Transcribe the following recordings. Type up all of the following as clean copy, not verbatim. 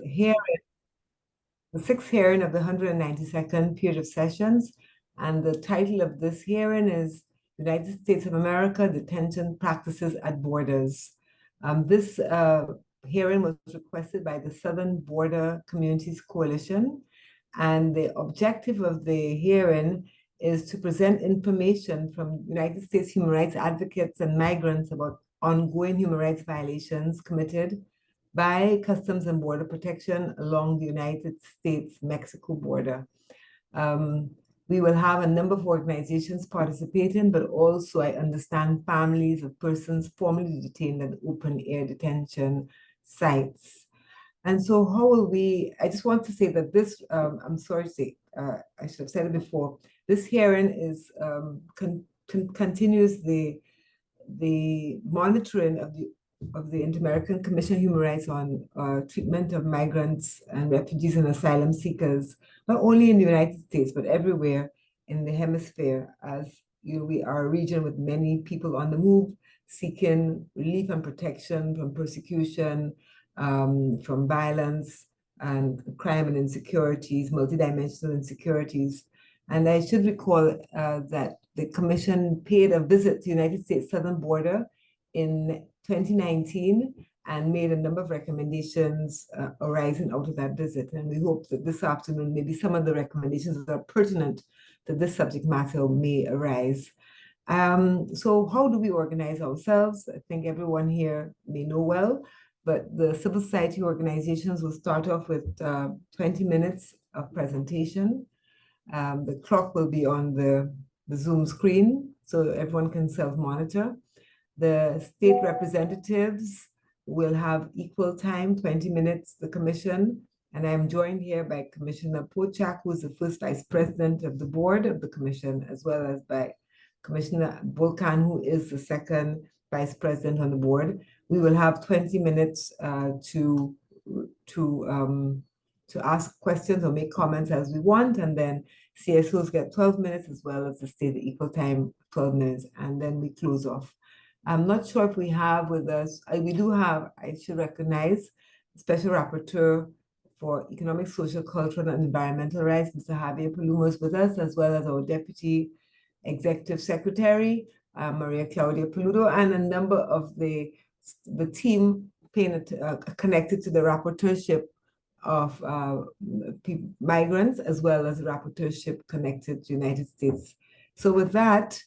hearing, the sixth hearing of the 192nd period of sessions. And the title of this hearing is United States of America Detention Practices at Borders. This hearing was requested by the Southern Border Communities Coalition. And the objective of the hearing is to present information from United States human rights advocates and migrants about ongoing human rights violations committed by Customs and Border Protection along the United States-Mexico border. We will have a number of organizations participating, but also I understand families of persons formerly detained at open-air detention sites. And so how will we, I just want to say that this, I'm sorry to say, I should have said it before, this hearing is continues the monitoring of the Inter-American Commission on Human Rights on treatment of migrants and refugees and asylum seekers, not only in the United States, but everywhere in the hemisphere, as we are a region with many people on the move, seeking relief and protection from persecution, from violence and crime and insecurities, multidimensional insecurities. And I should recall that the Commission paid a visit to the United States southern border in 2019 and made a number of recommendations arising out of that visit. And we hope that this afternoon, maybe some of the recommendations that are pertinent to this subject matter may arise. So how do we organize ourselves? I think everyone here may know well, but the civil society organizations will start off with 20 minutes of presentation. The clock will be on the Zoom screen, so everyone can self-monitor. The state representatives will have equal time, 20 minutes, the commission. And I'm joined here by Commissioner Pochak, who is the first vice president of the board of the commission, as well as by Commissioner Volkan, who is the second vice president on the board. We will have 20 minutes to ask questions or make comments as we want, and then CSOs get 12 minutes, as well as the state equal time, 12 minutes, and then we close off. I'm not sure if we have with us, we do have, I should recognize, Special Rapporteur for Economic, Social, Cultural, and Environmental Rights, Mr. Javier Palomo is with us, as well as our Deputy Executive Secretary, Maria Claudia Peludo, and a number of the team connected to the rapporteurship of migrants, as well as the rapporteurship connected to the United States. So with that,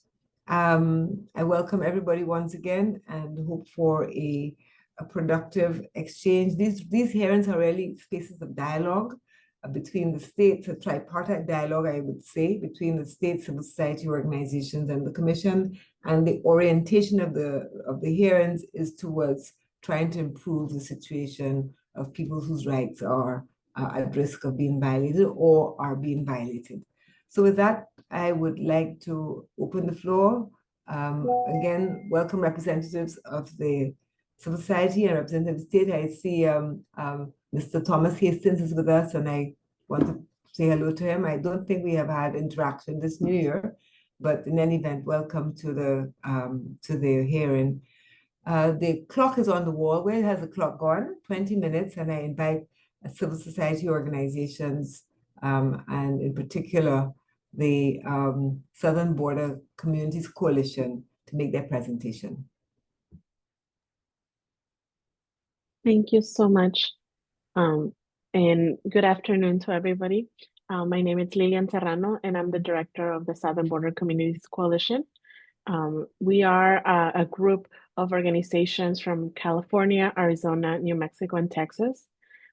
I welcome everybody once again and hope for a productive exchange. These hearings are really spaces of dialogue between the states, a tripartite dialogue, I would say, between the state civil society organizations and the commission. And the orientation of the hearings is towards trying to improve the situation of people whose rights are at risk of being violated or are being violated. So with that, I would like to open the floor. Again, welcome representatives of the civil society and representative state. I see Mr. Thomas Hastings is with us, and I want to say hello to him. I don't think we have had interaction this new year, but in any event, welcome to the hearing. The clock is on the wall. Where has the clock gone? 20 minutes, and I invite civil society organizations, and in particular, the Southern Border Communities Coalition to make their presentation. Thank you so much, and good afternoon to everybody. My name is Lilian Serrano, and I'm the director of the Southern Border Communities Coalition. We are a group of organizations from California, Arizona, New Mexico, and Texas.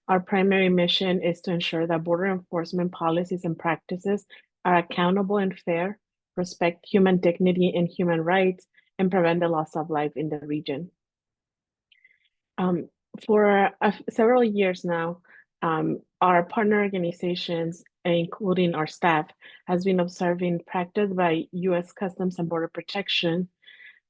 Our primary mission is to ensure that border enforcement policies and practices are accountable and fair, respect human dignity and human rights, and prevent the loss of life in the region. For several years now, our partner organizations, including our staff, has been observing practice by U.S. Customs and Border Protection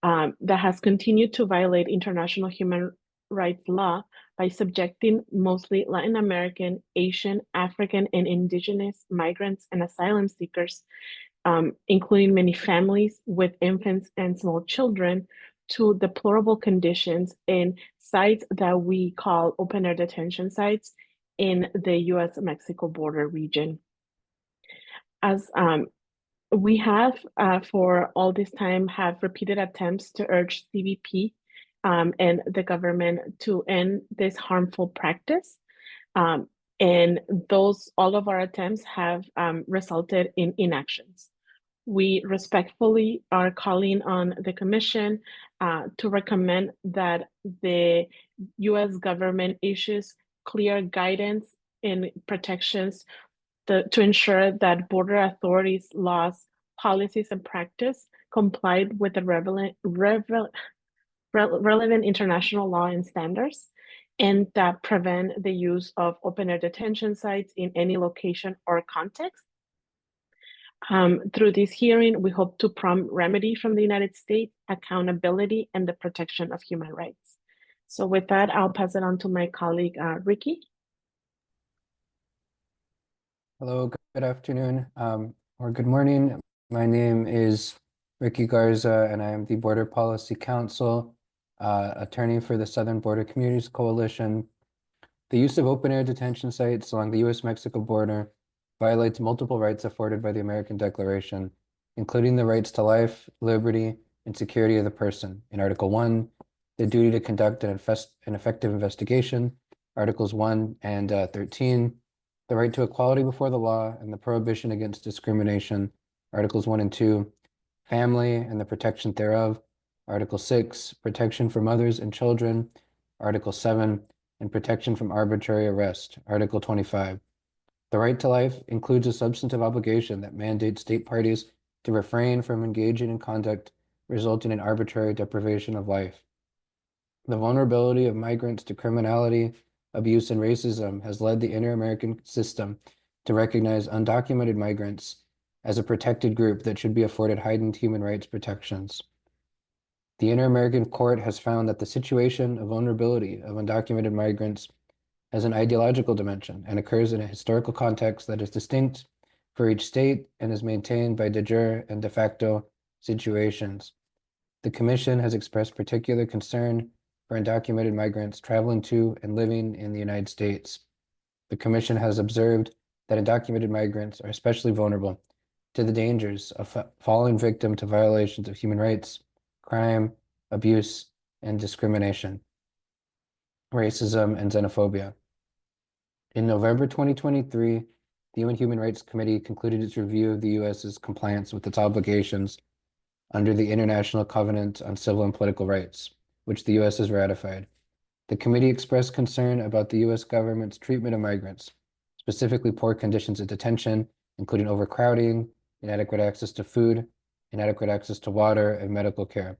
that has continued to violate international human rights law by subjecting mostly Latin American, Asian, African, and indigenous migrants and asylum seekers, including many families with infants and small children, to deplorable conditions in sites that we call open-air detention sites in the US-Mexico border region. As we have, for all this time, have repeated attempts to urge CBP and the government to end this harmful practice. And all of our attempts have resulted in inactions. We respectfully are calling on the Commission to recommend that the US government issues clear guidance and protections to ensure that border authorities' laws, policies, and practice complied with the relevant international law and standards, and that prevent the use of open-air detention sites in any location or context. Through this hearing, we hope to prompt remedy from the United States, accountability, and the protection of human rights. So with that, I'll pass it on to my colleague, Ricky. Hello, good afternoon, or good morning. My name is Ricky Garza, and I am the Border Policy Counsel, attorney for the Southern Border Communities Coalition. The use of open-air detention sites along the US-Mexico border violates multiple rights afforded by the American Declaration, including the rights to life, liberty, and security of the person. In Article 1, the duty to conduct an effective investigation, Articles 1 and 13, the right to equality before the law and the prohibition against discrimination, Articles 1 and 2, family and the protection thereof, Article 6, protection for mothers and children, Article 7, and protection from arbitrary arrest, Article 25. The right to life includes a substantive obligation that mandates state parties to refrain from engaging in conduct resulting in arbitrary deprivation of life. The vulnerability of migrants to criminality, abuse, and racism has led the inter-American system to recognize undocumented migrants as a protected group that should be afforded heightened human rights protections. The Inter-American Court has found that the situation of vulnerability of undocumented migrants has an ideological dimension and occurs in a historical context that is distinct for each state and is maintained by de jure and de facto situations. The Commission has expressed particular concern for undocumented migrants traveling to and living in the United States. The Commission has observed that undocumented migrants are especially vulnerable to the dangers of falling victim to violations of human rights, crime, abuse, and discrimination, racism, and xenophobia. In November 2023, the UN Human Rights Committee concluded its review of the U.S.'s compliance with its obligations under the International Covenant on Civil and Political Rights, which the U.S. has ratified. The committee expressed concern about the U.S. government's treatment of migrants, specifically poor conditions of detention, including overcrowding, inadequate access to food, inadequate access to water, and medical care,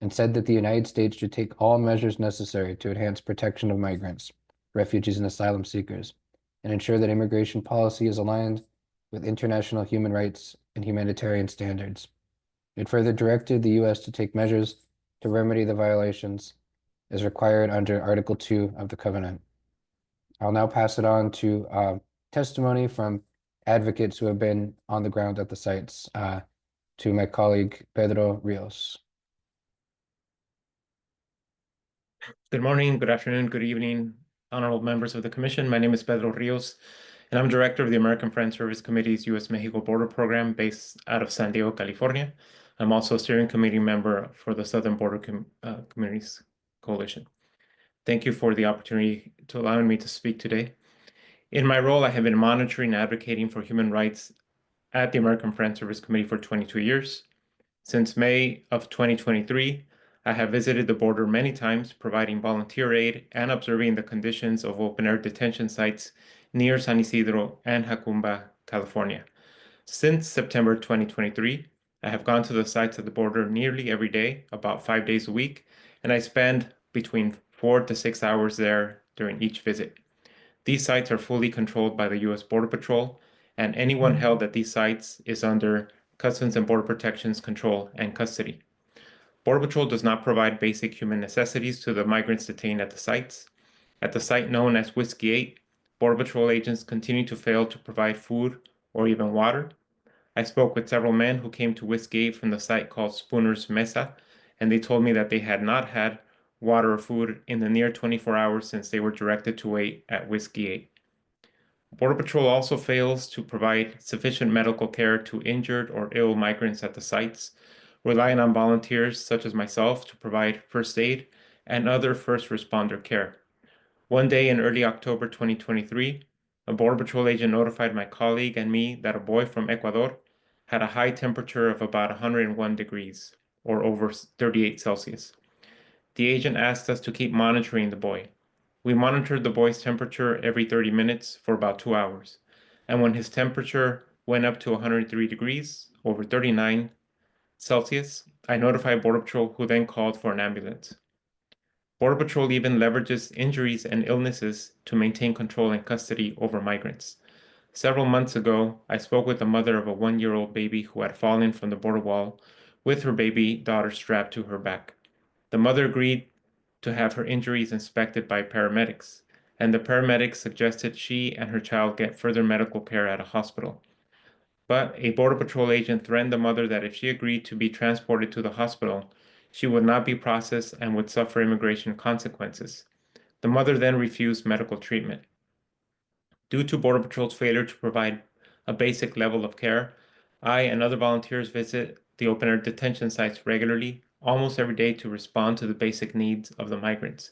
and said that the United States should take all measures necessary to enhance protection of migrants, refugees, and asylum seekers, and ensure that immigration policy is aligned with international human rights and humanitarian standards. It further directed the U.S. to take measures to remedy the violations as required under Article 2 of the Covenant. I'll now pass it on to testimony from advocates who have been on the ground at the sites, to my colleague, Pedro Rios. Good morning, good afternoon, good evening, honorable members of the Commission. My name is Pedro Rios, and I'm Director of the American Friends Service Committee's U.S.-Mexico Border Program based out of San Diego, California. I'm also a steering committee member for the Southern Border Communities Coalition. Thank you for the opportunity to allowing me to speak today. In my role, I have been monitoring and advocating for human rights at the American Friends Service Committee for 22 years. Since May of 2023, I have visited the border many times, providing volunteer aid and observing the conditions of open-air detention sites near San Isidro and Jacumba, California. Since September 2023, I have gone to the sites at the border nearly every day, about 5 days a week, and I spend between 4 to 6 hours there during each visit. These sites are fully controlled by the U.S. Border Patrol, and anyone held at these sites is under Customs and Border Protection's control and custody. Border Patrol does not provide basic human necessities to the migrants detained at the sites. At the site known as Whiskey 8, Border Patrol agents continue to fail to provide food or even water. I spoke with several men who came to Whiskey 8 from the site called Spooner's Mesa, and they told me that they had not had water or food in the near 24 hours since they were directed to wait at Whiskey 8. Border Patrol also fails to provide sufficient medical care to injured or ill migrants at the sites, relying on volunteers such as myself to provide first aid and other first responder care. One day in early October 2023, a Border Patrol agent notified my colleague and me that a boy from Ecuador had a high temperature of about 101 degrees, or over 38 Celsius. The agent asked us to keep monitoring the boy. We monitored the boy's temperature every 30 minutes for about 2 hours, and when his temperature went up to 103 degrees, over 39 Celsius, I notified Border Patrol, who then called for an ambulance. Border Patrol even leverages injuries and illnesses to maintain control and custody over migrants. Several months ago, I spoke with the mother of a 1-year-old baby who had fallen from the border wall with her baby daughter strapped to her back. The mother agreed to have her injuries inspected by paramedics, and the paramedics suggested she and her child get further medical care at a hospital. But a Border Patrol agent threatened the mother that if she agreed to be transported to the hospital, she would not be processed and would suffer immigration consequences. The mother then refused medical treatment. Due to Border Patrol's failure to provide a basic level of care, I and other volunteers visit the open-air detention sites regularly, almost every day, to respond to the basic needs of the migrants.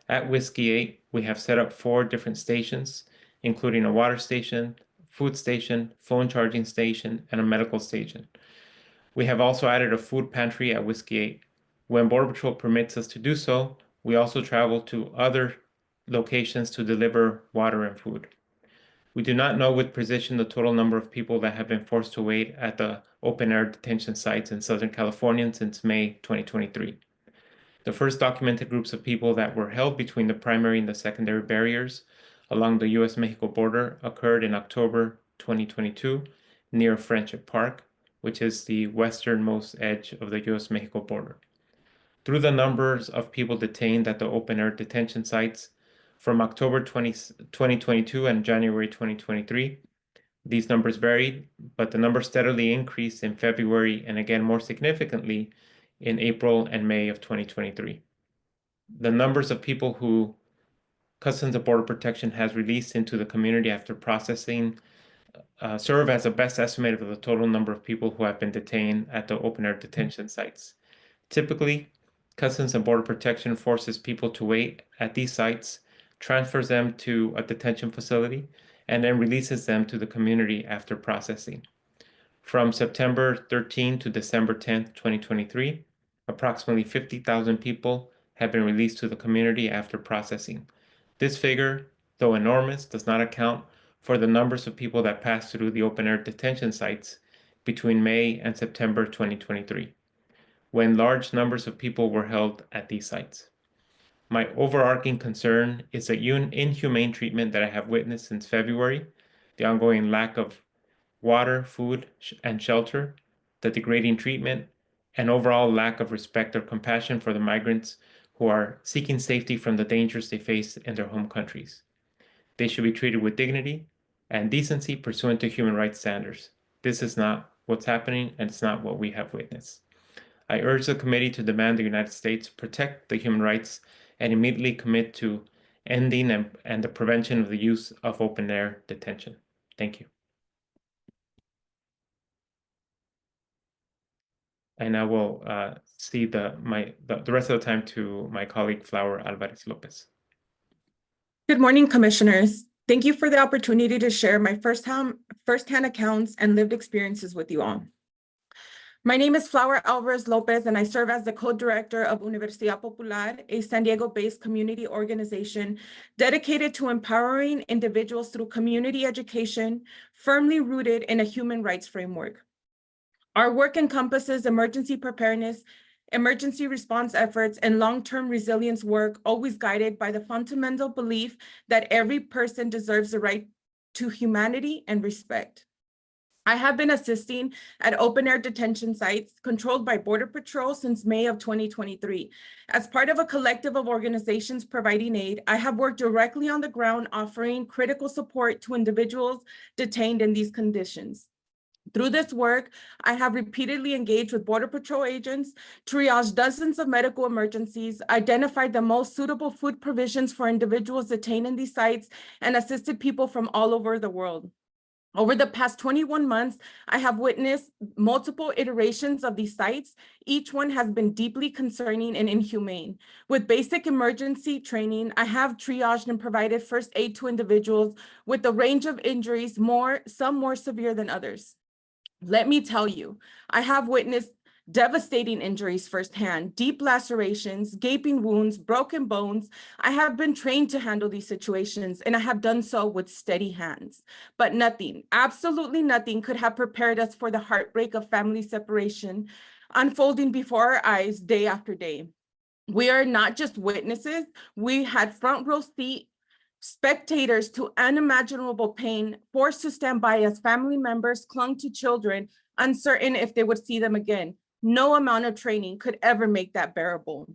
At Whiskey 8, we have set up 4 different stations, including a water station, food station, phone charging station, and a medical station. We have also added a food pantry at Whiskey 8. When Border Patrol permits us to do so, we also travel to other locations to deliver water and food. We do not know with precision the total number of people that have been forced to wait at the open-air detention sites in Southern California since May 2023. The first documented groups of people that were held between the primary and the secondary barriers along the U.S.-Mexico border occurred in October 2022 near Friendship Park, which is the westernmost edge of the U.S.-Mexico border. Through the numbers of people detained at the open-air detention sites from October 2022 and January 2023, these numbers varied, but the number steadily increased in February and again more significantly in April and May of 2023. The numbers of people who Customs and Border Protection has released into the community after processing serve as a best estimate of the total number of people who have been detained at the open-air detention sites. Typically, Customs and Border Protection forces people to wait at these sites, transfers them to a detention facility, and then releases them to the community after processing. From September 13 to December 10, 2023, approximately 50,000 people have been released to the community after processing. This figure, though enormous, does not account for the numbers of people that passed through the open-air detention sites between May and September 2023, when large numbers of people were held at these sites. My overarching concern is the inhumane treatment that I have witnessed since February, the ongoing lack of water, food, and shelter, the degrading treatment, and overall lack of respect or compassion for the migrants who are seeking safety from the dangers they face in their home countries. They should be treated with dignity and decency pursuant to human rights standards. This is not what's happening, and it's not what we have witnessed. I urge the committee to demand the United States protect the human rights and immediately commit to ending and the prevention of the use of open-air detention. Thank you. And I will cede the rest of the time to my colleague, Flower Alvarez Lopez. Good morning, commissioners. Thank you for the opportunity to share my firsthand accounts and lived experiences with you all. My name is Flower Alvarez Lopez, and I serve as the co-director of Universidad Popular, a San Diego-based community organization dedicated to empowering individuals through community education, firmly rooted in a human rights framework. Our work encompasses emergency preparedness, emergency response efforts, and long-term resilience work, always guided by the fundamental belief that every person deserves the right to humanity and respect. I have been assisting at open-air detention sites controlled by Border Patrol since May of 2023. As part of a collective of organizations providing aid, I have worked directly on the ground offering critical support to individuals detained in these conditions. Through this work, I have repeatedly engaged with Border Patrol agents, triaged dozens of medical emergencies, identified the most suitable food provisions for individuals detained in these sites, and assisted people from all over the world. Over the past 21 months, I have witnessed multiple iterations of these sites. Each one has been deeply concerning and inhumane. With basic emergency training, I have triaged and provided first aid to individuals with a range of injuries, some more severe than others. Let me tell you, I have witnessed devastating injuries firsthand, deep lacerations, gaping wounds, broken bones. I have been trained to handle these situations, and I have done so with steady hands. But nothing, absolutely nothing could have prepared us for the heartbreak of family separation unfolding before our eyes day after day. We are not just witnesses, we had front row seat spectators to unimaginable pain, forced to stand by as family members clung to children, uncertain if they would see them again. No amount of training could ever make that bearable.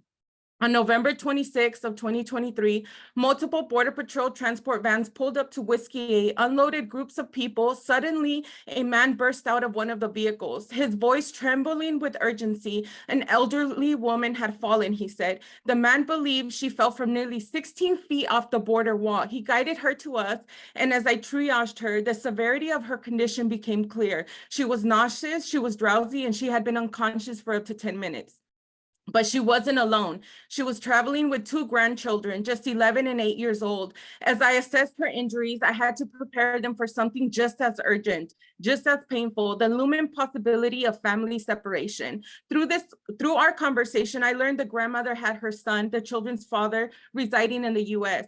On November 26th of 2023, multiple Border Patrol transport vans pulled up to Whiskey 8, unloaded groups of people. Suddenly, a man burst out of one of the vehicles, his voice trembling with urgency. An elderly woman had fallen, he said. The man believed she fell from nearly 16 feet off the border wall. He guided her to us, and as I triaged her, the severity of her condition became clear. She was nauseous, she was drowsy, and she had been unconscious for up to 10 minutes. But she wasn't alone. She was traveling with two grandchildren, just 11 and 8 years old. As I assessed her injuries, I had to prepare them for something just as urgent, just as painful, the looming possibility of family separation. Through our conversation, I learned the grandmother had her son, the children's father, residing in the US.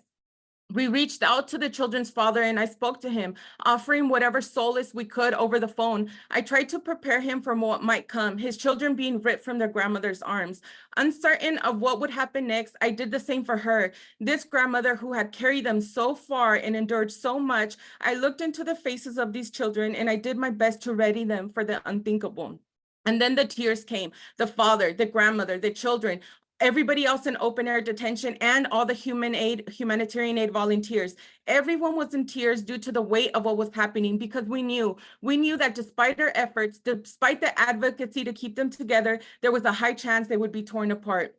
We reached out to the children's father and I spoke to him, offering whatever solace we could over the phone. I tried to prepare him for what might come, his children being ripped from their grandmother's arms. Uncertain of what would happen next, I did the same for her. This grandmother who had carried them so far and endured so much, I looked into the faces of these children and I did my best to ready them for the unthinkable. And then the tears came, the father, the grandmother, the children, everybody else in open air detention, and all the humanitarian aid volunteers. Everyone was in tears due to the weight of what was happening, because we knew that despite our efforts, despite the advocacy to keep them together, there was a high chance they would be torn apart.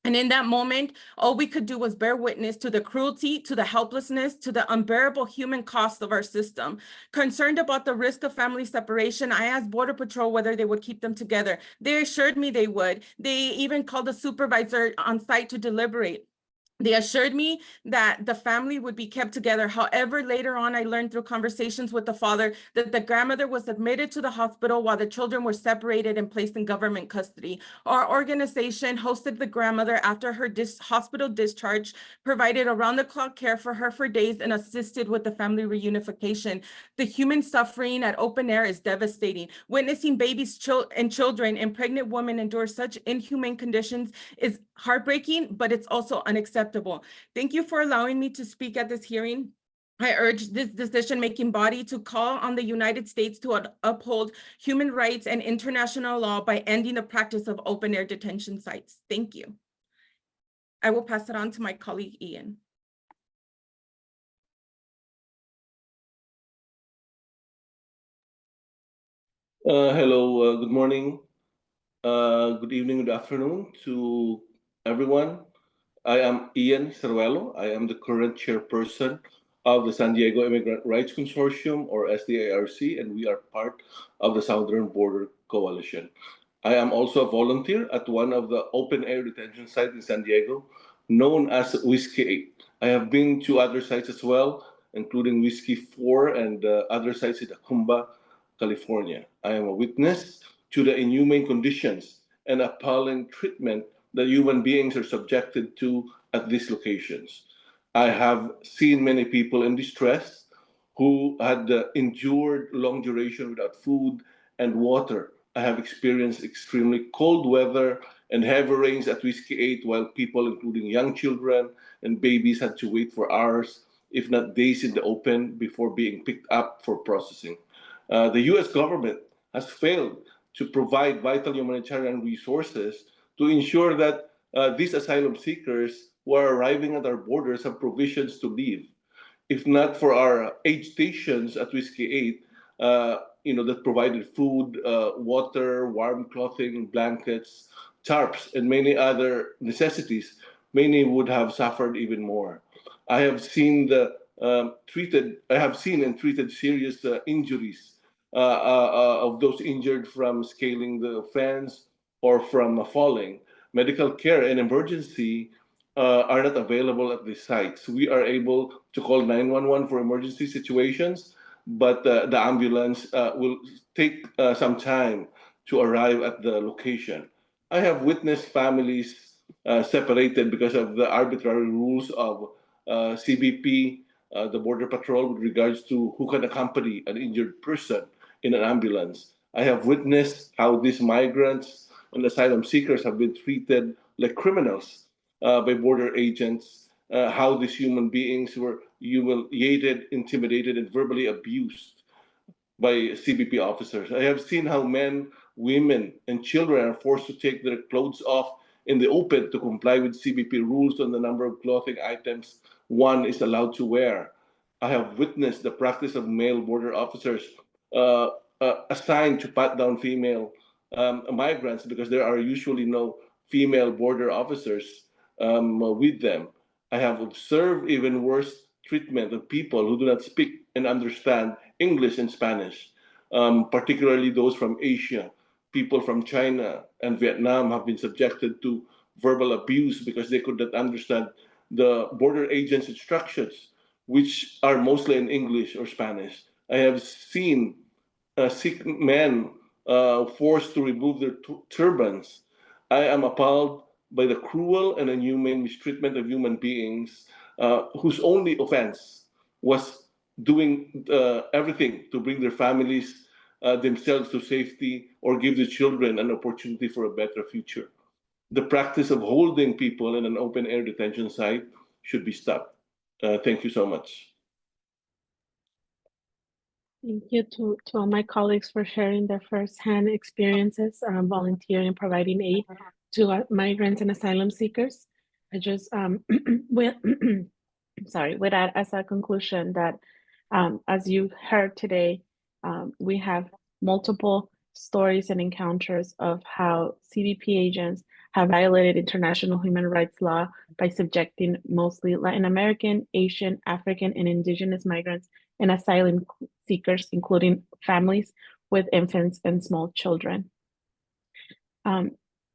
And in that moment, all we could do was bear witness to the cruelty, to the helplessness, to the unbearable human cost of our system. Concerned about the risk of family separation, I asked Border Patrol whether they would keep them together. They assured me they would. They even called a supervisor on site to deliberate. They assured me that the family would be kept together. However, later on, I learned through conversations with the father that the grandmother was admitted to the hospital while the children were separated and placed in government custody. Our organization hosted the grandmother after her hospital discharge, provided around-the-clock care for her for days, and assisted with the family reunification. The human suffering at open air is devastating. Witnessing babies and children and pregnant women endure such inhumane conditions is heartbreaking, but it's also unacceptable. Thank you for allowing me to speak at this hearing. I urge this decision-making body to call on the United States to uphold human rights and international law by ending the practice of open-air detention sites. Thank you. I will pass it on to my colleague, Ian. Hello, good morning, good evening, good afternoon to everyone. I am Ian Cervelo. I am the current chairperson of the San Diego Immigrant Rights Consortium, or SDIRC, and we are part of the Southern Border Coalition. I am also a volunteer at one of the open-air detention sites in San Diego, known as Whiskey 8. I have been to other sites as well, including Whiskey 4 and other sites in Acumba, California. I am a witness to the inhumane conditions and appalling treatment that human beings are subjected to at these locations. I have seen many people in distress who had endured long duration without food and water. I have experienced extremely cold weather and heavy rains at Whiskey 8, while people, including young children and babies, had to wait for hours, if not days, in the open before being picked up for processing. The US government has failed to provide vital humanitarian resources to ensure that these asylum seekers who are arriving at our borders have provisions to leave. If not for our aid stations at Whiskey 8, that provided food, water, warm clothing, blankets, tarps, and many other necessities, many would have suffered even more. I have seen and treated serious injuries of those injured from scaling the fence or from falling. Medical care and emergency are not available at these sites. We are able to call 911 for emergency situations, but the ambulance will take some time to arrive at the location. I have witnessed families separated because of the arbitrary rules of CBP, the Border Patrol, with regards to who can accompany an injured person in an ambulance. I have witnessed how these migrants and asylum seekers have been treated like criminals by border agents, how these human beings were humiliated, intimidated, and verbally abused by CBP officers. I have seen how men, women, and children are forced to take their clothes off in the open to comply with CBP rules on the number of clothing items one is allowed to wear. I have witnessed the practice of male border officers assigned to pat down female migrants because there are usually no female border officers with them. I have observed even worse treatment of people who do not speak and understand English and Spanish, particularly those from Asia. People from China and Vietnam have been subjected to verbal abuse because they could not understand the border agents' instructions, which are mostly in English or Spanish. I have seen Sikh men forced to remove their turbans. I am appalled by the cruel and inhumane mistreatment of human beings whose only offense was doing everything to bring their families themselves to safety or give the children an opportunity for a better future. The practice of holding people in an open air detention site should be stopped. Thank you so much. Thank you to all my colleagues for sharing their firsthand experiences volunteering and providing aid to migrants and asylum seekers. I just with that as a conclusion that as you heard today, we have multiple stories and encounters of how CBP agents have violated international human rights law by subjecting mostly Latin American, Asian, African, and indigenous migrants and asylum seekers, including families with infants and small children.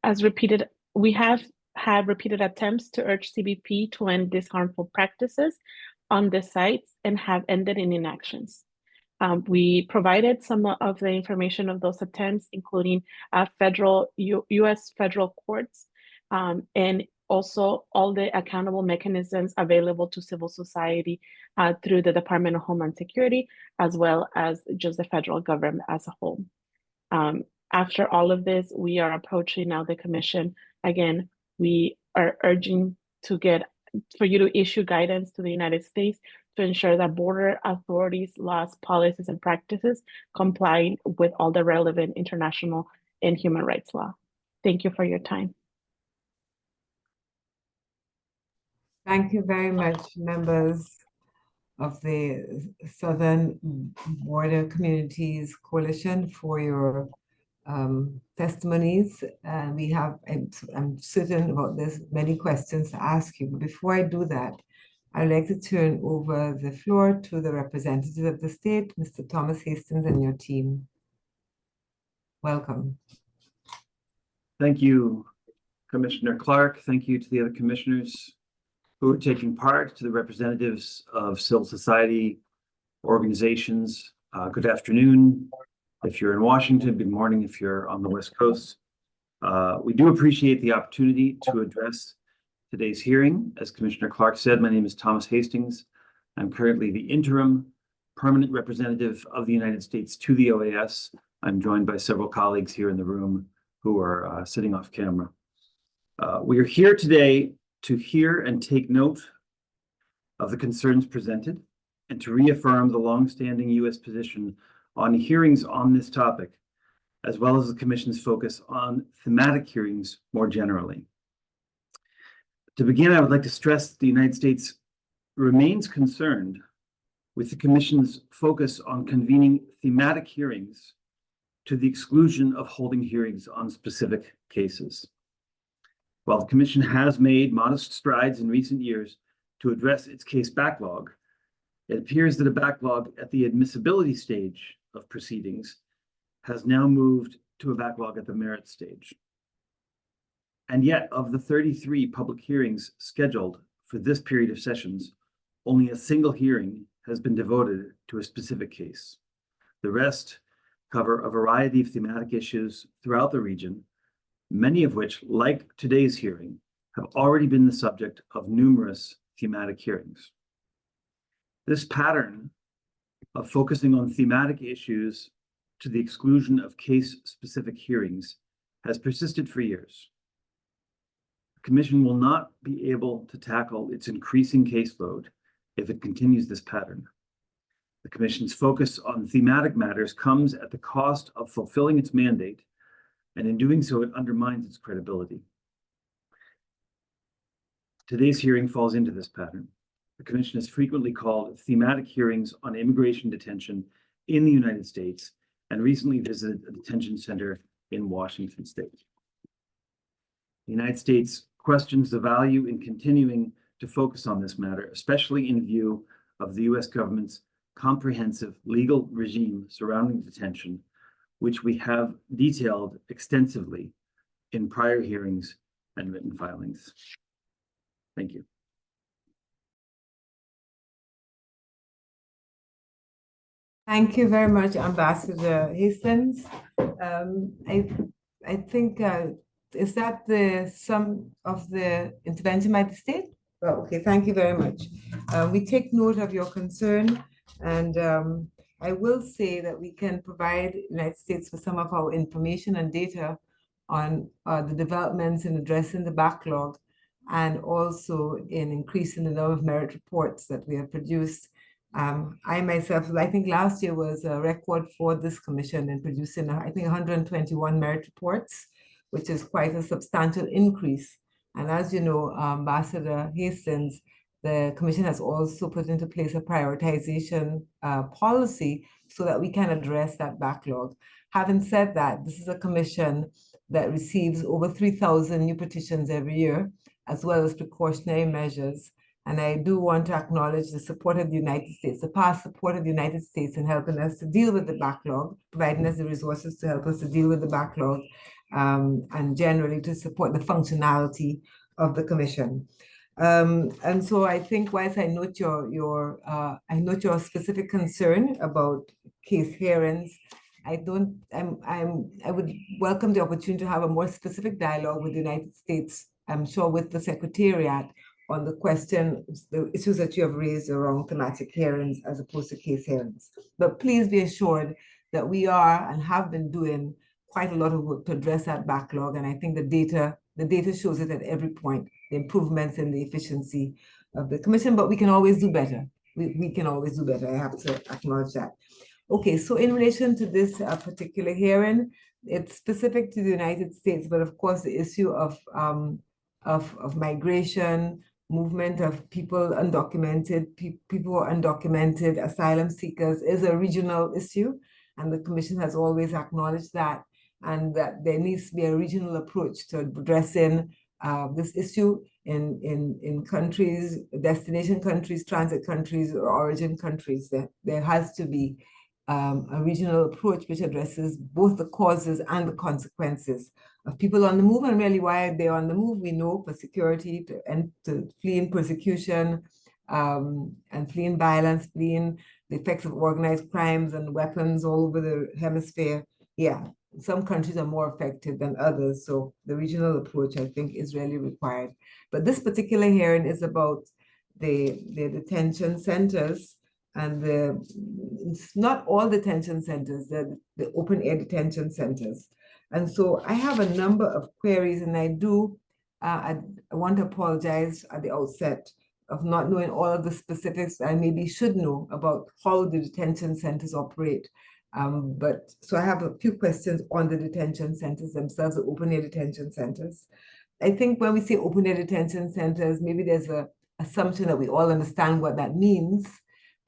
As repeated, we have had repeated attempts to urge CBP to end these harmful practices on the sites and have ended in inactions. We provided some of the information of those attempts, including U.S. federal courts, and also all the accountable mechanisms available to civil society through the Department of Homeland Security, as well as just the federal government as a whole. After all of this, we are approaching now the commission. Again, we are urging for you to issue guidance to the United States to ensure that border authorities, laws, policies, and practices comply with all the relevant international and human rights law. Thank you for your time. Thank you very much, members of the Southern Border Communities Coalition, for your testimonies. We have, I'm certain about this, many questions to ask you. But before I do that, I'd like to turn over the floor to the representative of the state, Mr. Thomas Hastings, and your team. Welcome. Thank you, Commissioner Clark. Thank you to the other commissioners who are taking part, to the representatives of civil society organizations. Good afternoon. If you're in Washington, good morning if you're on the West Coast. We do appreciate the opportunity to address today's hearing. As Commissioner Clark said, my name is Thomas Hastings. I'm currently the interim permanent representative of the United States to the OAS. I'm joined by several colleagues here in the room who are sitting off camera. We are here today to hear and take note of the concerns presented and to reaffirm the longstanding U.S. position on hearings on this topic, as well as the Commission's focus on thematic hearings more generally. To begin, I would like to stress that the United States remains concerned with the Commission's focus on convening thematic hearings to the exclusion of holding hearings on specific cases. While the Commission has made modest strides in recent years to address its case backlog, it appears that a backlog at the admissibility stage of proceedings has now moved to a backlog at the merit stage. And yet, of the 33 public hearings scheduled for this period of sessions, only a single hearing has been devoted to a specific case. The rest cover a variety of thematic issues throughout the region, many of which, like today's hearing, have already been the subject of numerous thematic hearings. This pattern of focusing on thematic issues to the exclusion of case-specific hearings has persisted for years. The Commission will not be able to tackle its increasing caseload if it continues this pattern. The Commission's focus on thematic matters comes at the cost of fulfilling its mandate, and in doing so, it undermines its credibility. Today's hearing falls into this pattern. The Commission has frequently called thematic hearings on immigration detention in the United States and recently visited a detention center in Washington State. The United States questions the value in continuing to focus on this matter, especially in view of the U.S. government's comprehensive legal regime surrounding detention, which we have detailed extensively in prior hearings and written filings. Thank you. Thank you very much, Ambassador Hastings. I think, is that the sum of the intervention by the state? Well, okay, thank you very much. We take note of your concern, and I will say that we can provide the United States with some of our information and data on the developments in addressing the backlog and also in increasing the number of merit reports that we have produced. I myself, I think last year was a record for this commission in producing, I think, 121 merit reports, which is quite a substantial increase. And as you know, Ambassador Hastings, the commission has also put into place a prioritization policy so that we can address that backlog. Having said that, this is a commission that receives over 3,000 new petitions every year, as well as precautionary measures. And I do want to acknowledge the support of the United States, the past support of the United States in helping us to deal with the backlog, providing us the resources to help us to deal with the backlog, and generally to support the functionality of the commission. And so I think, whilst I note your specific concern about case hearings, I would welcome the opportunity to have a more specific dialogue with the United States, I'm sure with the Secretariat, on the question, the issues that you have raised around thematic hearings as opposed to case hearings. But please be assured that we are and have been doing quite a lot of work to address that backlog. And I think the data shows it at every point, the improvements in the efficiency of the commission, but we can always do better. We can always do better. I have to acknowledge that. Okay, so in relation to this particular hearing, it's specific to the United States, but of course the issue of migration, movement of people undocumented, people who are undocumented, asylum seekers is a regional issue. And the commission has always acknowledged that, and that there needs to be a regional approach to addressing this issue in countries, destination countries, transit countries, or origin countries. There has to be a regional approach which addresses both the causes and the consequences of people on the move, and really why they're on the move. We know for security, to fleeing persecution, and fleeing violence, fleeing the effects of organized crimes and weapons all over the hemisphere. Yeah, some countries are more effective than others, so the regional approach, I think, is really required. But this particular hearing is about the detention centers, and it's not all detention centers, the open air detention centers. And so I have a number of queries, and I want to apologize at the outset of not knowing all of the specifics I maybe should know about how the detention centers operate. So I have a few questions on the detention centers themselves, the open air detention centers. I think when we say open air detention centers, maybe there's an assumption that we all understand what that means.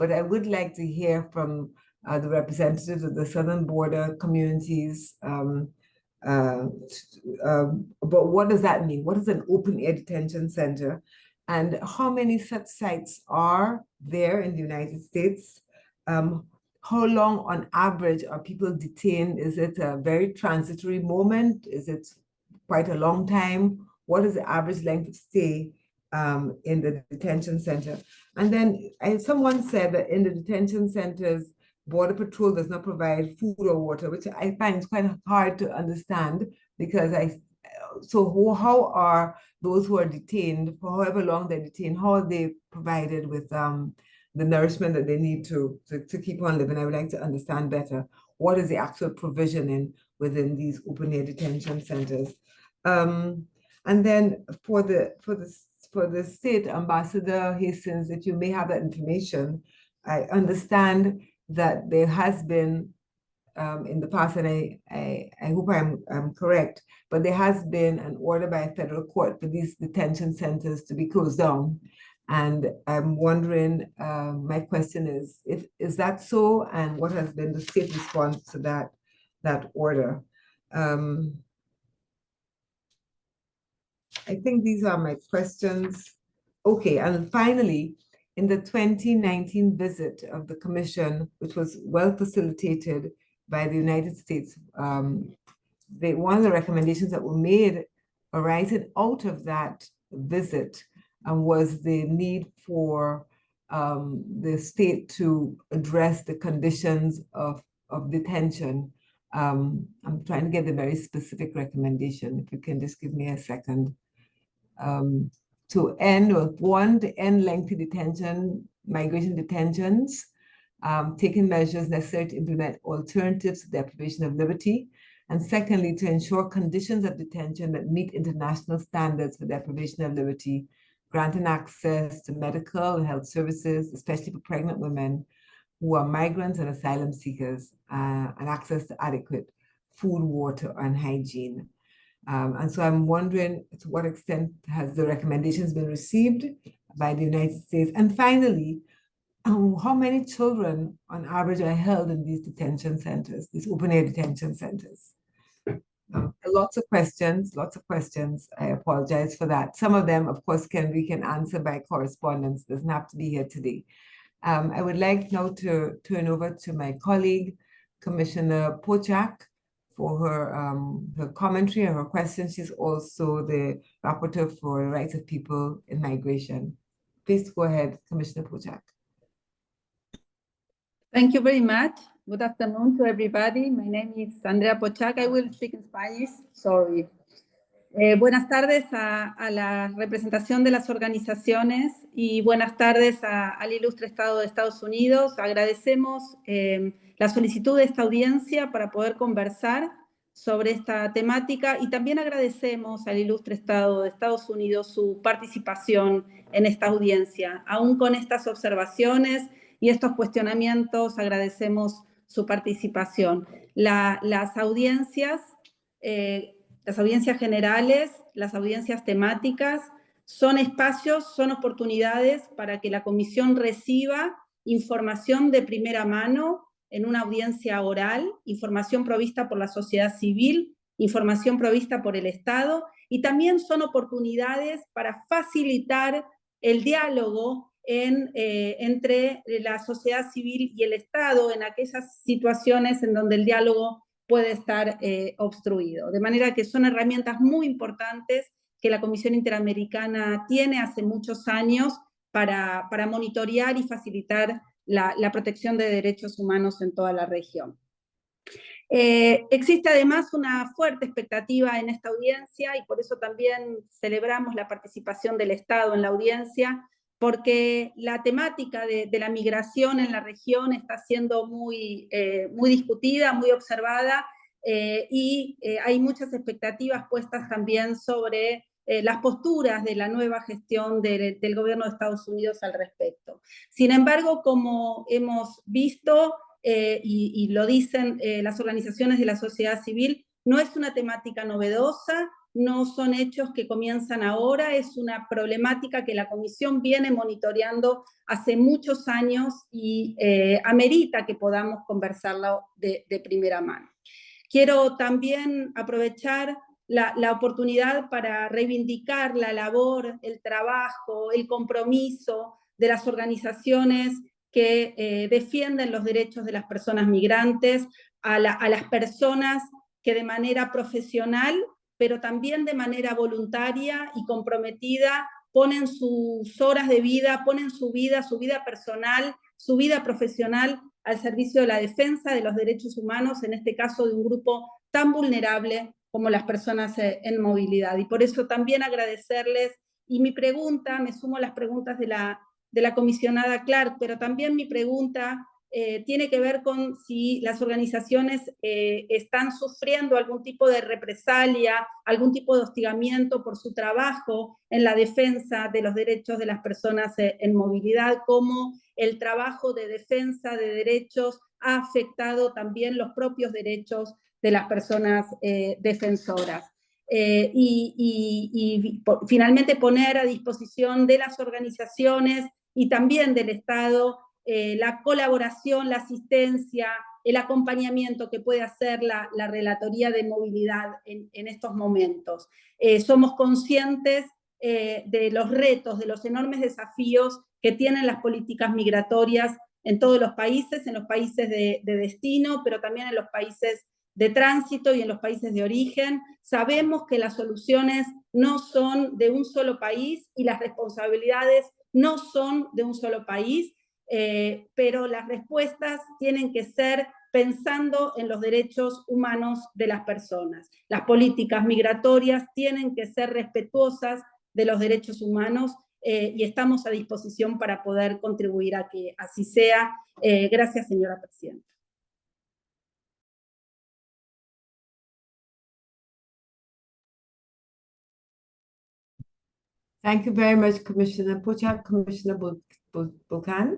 but I would like to hear from the representatives of the southern border communities but what does that mean? What is an open air detention center? And how many such sites are there in the United States? How long on average are people detained? Is it a very transitory moment? Is it quite a long time? What is the average length of stay in the detention center? And then someone said that in the detention centers, Border Patrol does not provide food or water, which I find is quite hard to understand because how are those who are detained for however long they're detained, how are they provided with the nourishment that they need to keep on living? I would like to understand better what is the actual provisioning within these open air detention centers. And then for the state, Ambassador Hastings, if you may have that information, I understand that there has been in the past, and I hope I'm correct, but there has been an order by a federal court for these detention centers to be closed down. And I'm wondering, my question is that so? And what has been the state response to that order? I think these are my questions. Okay, and finally, in the 2019 visit of the Commission, which was well facilitated by the United States, one of the recommendations that were made arising out of that visit was the need for the state to address the conditions of detention. I'm trying to get a very specific recommendation. If you can just give me a second. To end lengthy detention, migration detentions, taking measures necessary to implement alternatives to deprivation of liberty, and secondly, to ensure conditions of detention that meet international standards for deprivation of liberty, granting access to medical and health services, especially for pregnant women who are migrants and asylum seekers, and access to adequate food, water, and hygiene. And so I'm wondering to what extent has the recommendations been received by the United States? And finally, how many children on average are held in these detention centers, these open air detention centers? Lots of questions. I apologize for that. Some of them, of course, we can answer by correspondence. Doesn't have to be here today. I would like now to turn over to my colleague, Commissioner Pochak, for her commentary and her questions. She's also the rapporteur for the rights of people in migration. Please go ahead, Commissioner Pochak. Thank you very much. Good afternoon to everybody. My name is Andrea Pochak. I will speak in Spanish. Sorry. Buenas tardes a la representación de las organizaciones y buenas tardes al ilustre Estado de Estados Unidos. Agradecemos la solicitud de esta audiencia para poder conversar sobre esta temática y también agradecemos al ilustre Estado de Estados Unidos su participación en esta audiencia. Aún con estas observaciones y estos cuestionamientos, agradecemos su participación. Las audiencias generales, las audiencias temáticas, son espacios, son oportunidades para que la Comisión reciba información de primera mano en una audiencia oral, información provista por la sociedad civil, información provista por el Estado, y también son oportunidades para facilitar el diálogo entre la sociedad civil y el Estado en aquellas situaciones en donde el diálogo puede estar obstruido. De manera que son herramientas muy importantes que la Comisión Interamericana tiene hace muchos años para monitorear y facilitar la protección de derechos humanos en toda la región. Existe además una fuerte expectativa en esta audiencia y por eso también celebramos la participación del Estado en la audiencia, porque la temática de la migración en la región está siendo muy discutida, muy observada, y hay muchas expectativas puestas también sobre las posturas de la nueva gestión del gobierno de Estados Unidos al respecto. Sin embargo, como hemos visto, y lo dicen las organizaciones de la sociedad civil, no es una temática novedosa, no son hechos que comienzan ahora, es una problemática que la Comisión viene monitoreando hace muchos años y amerita que podamos conversarlo de primera mano. Quiero también aprovechar la oportunidad para reivindicar la labor, el trabajo, el compromiso de las organizaciones que defienden los derechos de las personas migrantes, a las personas que de manera profesional, pero también de manera voluntaria y comprometida, ponen sus horas de vida, ponen su vida personal, su vida profesional al servicio de la defensa de los derechos humanos, en este caso de un grupo tan vulnerable como las personas en movilidad. Y por eso también agradecerles, y mi pregunta, me sumo a las preguntas de la comisionada Clark, pero también mi pregunta tiene que ver con si las organizaciones están sufriendo algún tipo de represalia, algún tipo de hostigamiento por su trabajo en la defensa de los derechos de las personas en movilidad, cómo el trabajo de defensa de derechos ha afectado también los propios derechos de las personas defensoras. Finalmente poner a disposición de las organizaciones y también del Estado la colaboración, la asistencia, el acompañamiento que puede hacer la Relatoría de Movilidad en estos momentos. Somos conscientes de los retos, de los enormes desafíos que tienen las políticas migratorias en todos los países, en los países de destino, pero también en los países de tránsito y en los países de origen. Sabemos que las soluciones no son de un solo país y las responsabilidades no son de un solo país, pero las respuestas tienen que ser pensando en los derechos humanos de las personas. Las políticas migratorias tienen que ser respetuosas de los derechos humanos y estamos a disposición para poder contribuir a que así sea. Gracias, señora presidenta. Thank you very much, Commissioner Pochak. Commissioner Bulkan.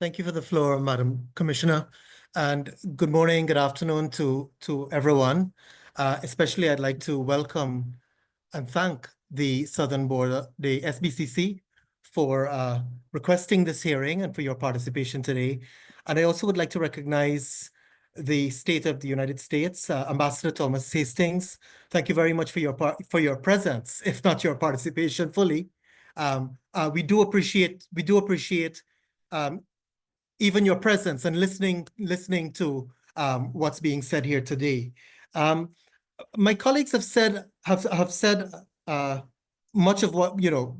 Thank you for the floor, Madam Commissioner, and good morning, good afternoon to everyone. Especially, I'd like to welcome and thank the Southern Border, the SBCC, for requesting this hearing and for your participation today. And I also would like to recognize the State of the United States, Ambassador Thomas Hastings. Thank you very much for your presence, if not your participation fully. We do appreciate even your presence and listening to what's being said here today. My colleagues have said much of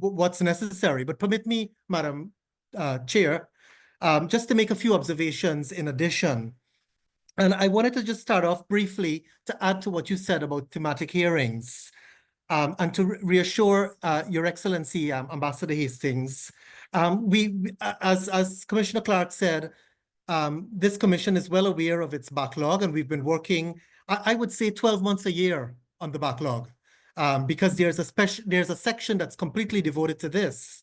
what's necessary, but permit me, Madam Chair, just to make a few observations in addition. And I wanted to just start off briefly to add to what you said about thematic hearings, and to reassure Your Excellency, Ambassador Hastings. As Commissioner Clark said, this commission is well aware of its backlog, and we've been working, I would say, 12 months a year on the backlog, because there's a section that's completely devoted to this.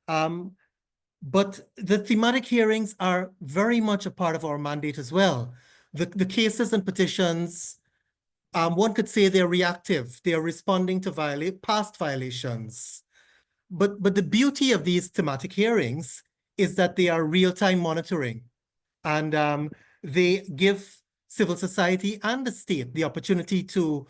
But the thematic hearings are very much a part of our mandate as well. The cases and petitions, one could say they're reactive. They are responding to past violations. But the beauty of these thematic hearings is that they are real-time monitoring, and they give civil society and the state the opportunity to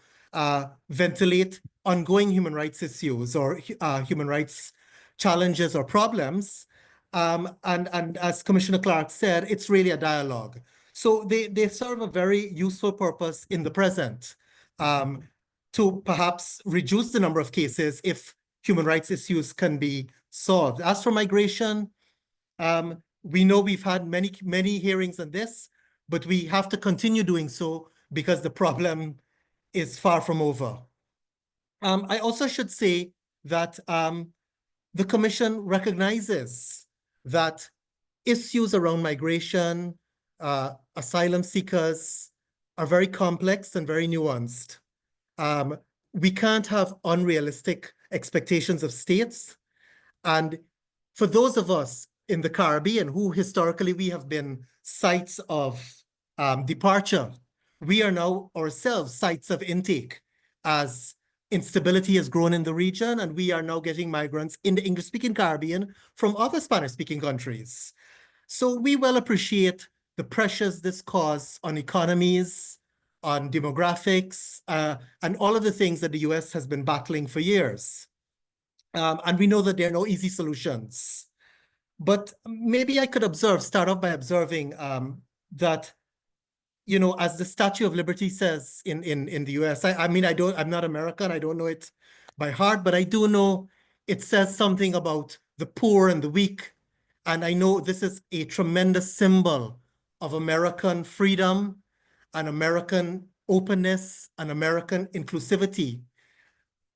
ventilate ongoing human rights issues or human rights challenges or problems. And as Commissioner Clark said, it's really a dialogue. So they serve a very useful purpose in the present, to perhaps reduce the number of cases if human rights issues can be solved. As for migration, we know we've had many hearings on this, but we have to continue doing so because the problem is far from over. I also should say that the Commission recognizes that issues around migration, asylum seekers are very complex and very nuanced. We can't have unrealistic expectations of states. And for those of us in the Caribbean who historically we have been sites of departure, we are now ourselves sites of intake, as instability has grown in the region, and we are now getting migrants in the English-speaking Caribbean from other Spanish-speaking countries. So we well appreciate the pressures this causes on economies, on demographics, and all of the things that the US has been battling for years. And we know that there are no easy solutions. But maybe I could start off by observing that, you know, as the Statue of Liberty says in the US, I mean, I'm not American, I don't know it by heart, but I do know it says something about the poor and the weak. And I know this is a tremendous symbol of American freedom and American openness and American inclusivity.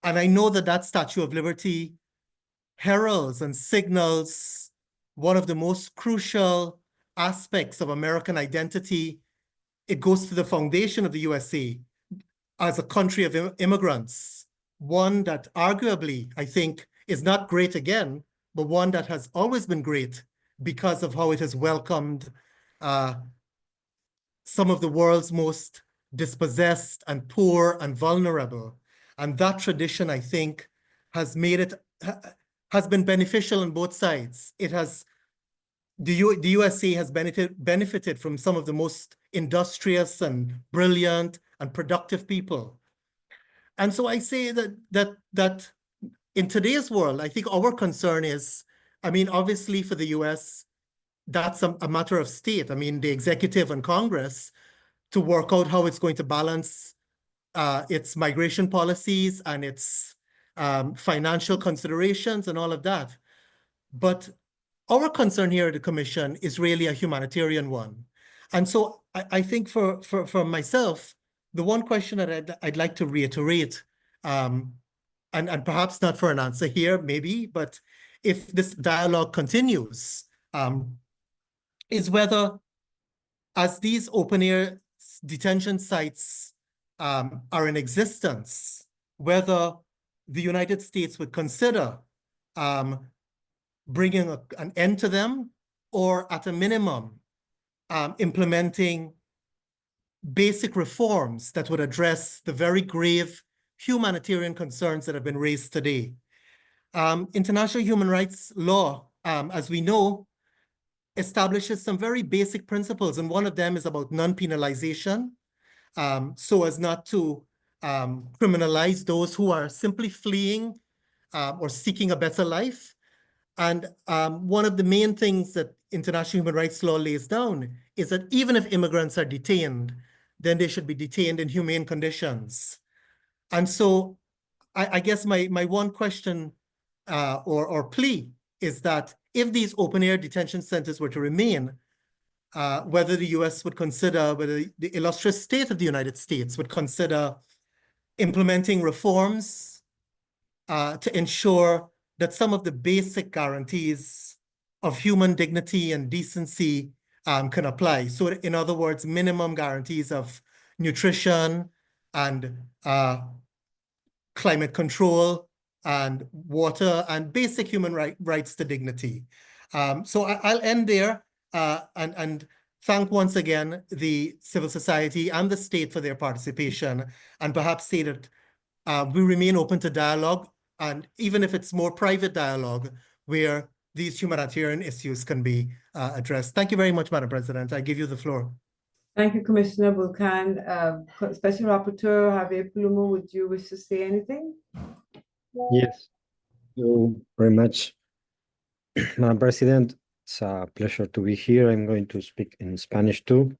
And I know that that Statue of Liberty heralds and signals one of the most crucial aspects of American identity. It goes to the foundation of the USA as a country of immigrants, one that arguably, I think, is not great again, but one that has always been great because of how it has welcomed some of the world's most dispossessed and poor and vulnerable. And that tradition, I think, has been beneficial on both sides. The USA has benefited from some of the most industrious and brilliant and productive people. And so I say that in today's world, I think our concern is, I mean, obviously for the US, that's a matter of state. I mean, the executive and Congress to work out how it's going to balance its migration policies and its financial considerations and all of that. But our concern here at the Commission is really a humanitarian one. And so I think for myself, the one question that I'd like to reiterate, and perhaps not for an answer here, maybe, but if this dialogue continues, is whether as these open-air detention sites are in existence, whether the United States would consider bringing an end to them, or at a minimum, implementing basic reforms that would address the very grave humanitarian concerns that have been raised today. International human rights law, as we know, establishes some very basic principles, and one of them is about non-penalization, so as not to criminalize those who are simply fleeing or seeking a better life. And one of the main things that international human rights law lays down is that even if immigrants are detained, then they should be detained in humane conditions. And so I guess my one question or plea is that if these open-air detention centers were to remain, whether the US would consider, whether the illustrious state of the United States would consider implementing reforms to ensure that some of the basic guarantees of human dignity and decency can apply. So in other words, minimum guarantees of nutrition and climate control and water and basic human rights to dignity. So I'll end there and thank once again the civil society and the state for their participation, and perhaps say that we remain open to dialogue, and even if it's more private dialogue where these humanitarian issues can be addressed. Thank you very much, Madam President. I give you the floor. Thank you, Commissioner Bulkan. Special Rapporteur Javier Plumo, would you wish to say anything? Yes, thank you very much, Madam President. It's a pleasure to be here. I'm going to speak in Spanish too.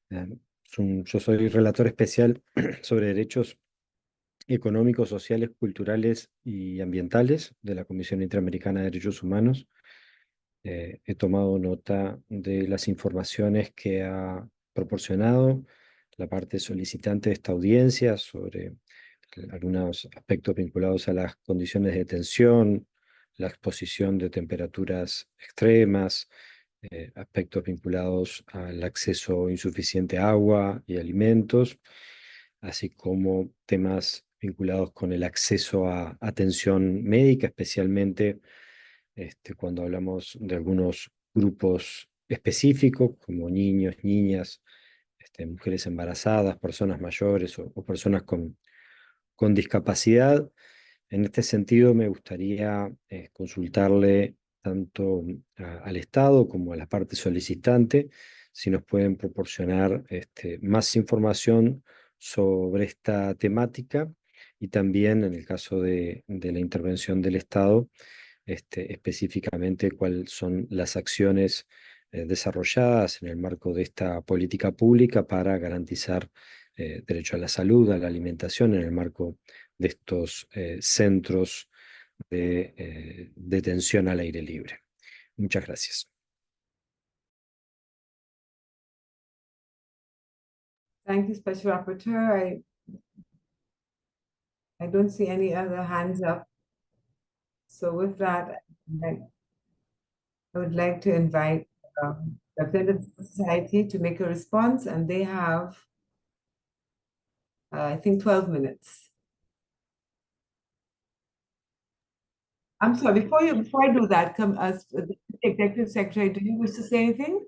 Yo soy relator especial sobre derechos económicos, sociales, culturales y ambientales de la Comisión Interamericana de Derechos Humanos. He tomado nota de las informaciones que ha proporcionado la parte solicitante de esta audiencia sobre algunos aspectos vinculados a las condiciones de detención, la exposición de temperaturas extremas, aspectos vinculados al acceso insuficiente a agua y alimentos, así como temas vinculados con el acceso a atención médica, especialmente cuando hablamos de algunos grupos específicos, como niños, niñas, mujeres embarazadas, personas mayores o personas con con discapacidad. En este sentido, me gustaría consultarle tanto al Estado como a la parte solicitante si nos pueden proporcionar más información sobre esta temática y también en el caso de la intervención del Estado, específicamente cuáles son las acciones desarrolladas en el marco de esta política pública para garantizar derecho a la salud, a la alimentación en el marco de estos centros de detención al aire libre. Muchas gracias. Thank you, Special Rapporteur. I don't see any other hands up. So with that, I would like to invite representatives of society to make a response, and they have, I think, 12 minutes. I'm sorry, before I do that, come as the Executive Secretary, do you wish to say anything?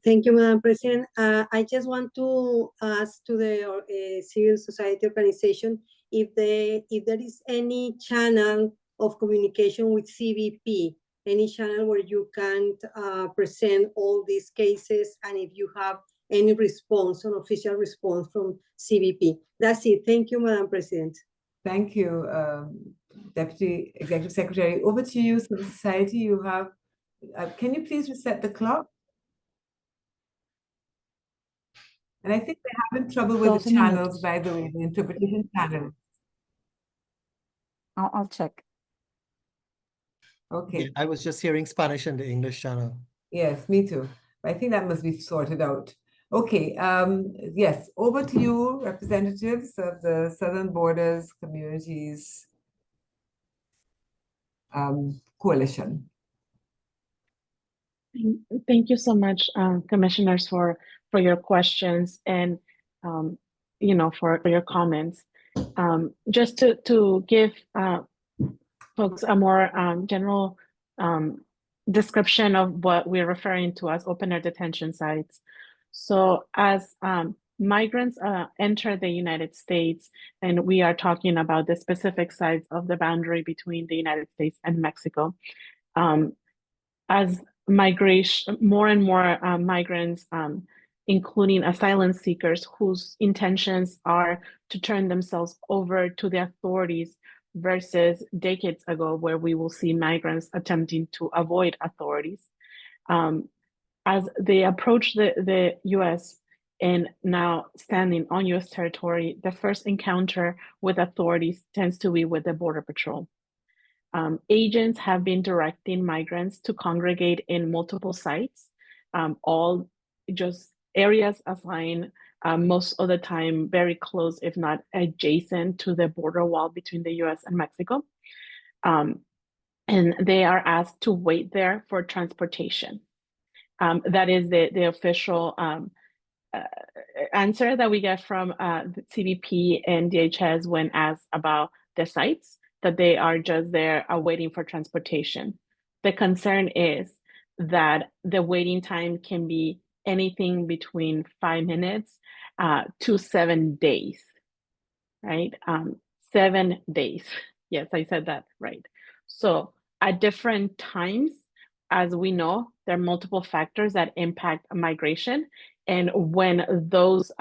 Thank you, Madam President. I just want to ask to the civil society organization if there is any channel of communication with CBP, any channel where you can present all these cases, and if you have any response, an official response from CBP. That's it. Thank you, Madam President. Thank you, Deputy Executive Secretary. Over to you, civil society. You have, can you please reset the clock? And I think they're having trouble with the channels, by the way, the interpretation channel. I'll check. Okay. Yeah, I was just hearing Spanish in the English channel. Yes, me too. I think that must be sorted out. Okay, yes, over to you, representatives of the Southern Borders Communities Coalition. Thank you so much, commissioners, for your questions and for your comments. Just to give folks a more general description of what we're referring to as open-air detention sites. So as migrants enter the United States, and we are talking about the specific sites of the boundary between the United States and Mexico, as migration, more and more migrants, including asylum seekers whose intentions are to turn themselves over to the authorities versus decades ago, where we will see migrants attempting to avoid authorities. As they approach the US and now standing on US territory, the first encounter with authorities tends to be with the Border Patrol. Agents have been directing migrants to congregate in multiple sites, all just areas assigned most of the time very close, if not adjacent to the border wall between the US and Mexico. And they are asked to wait there for transportation. That is the official answer that we get from the CBP and DHS when asked about the sites, that they are just there waiting for transportation. The concern is that the waiting time can be anything between 5 minutes to 7 days, right? 7 days. Yes, I said that right. So at different times, as we know, there are multiple factors that impact migration. And when those,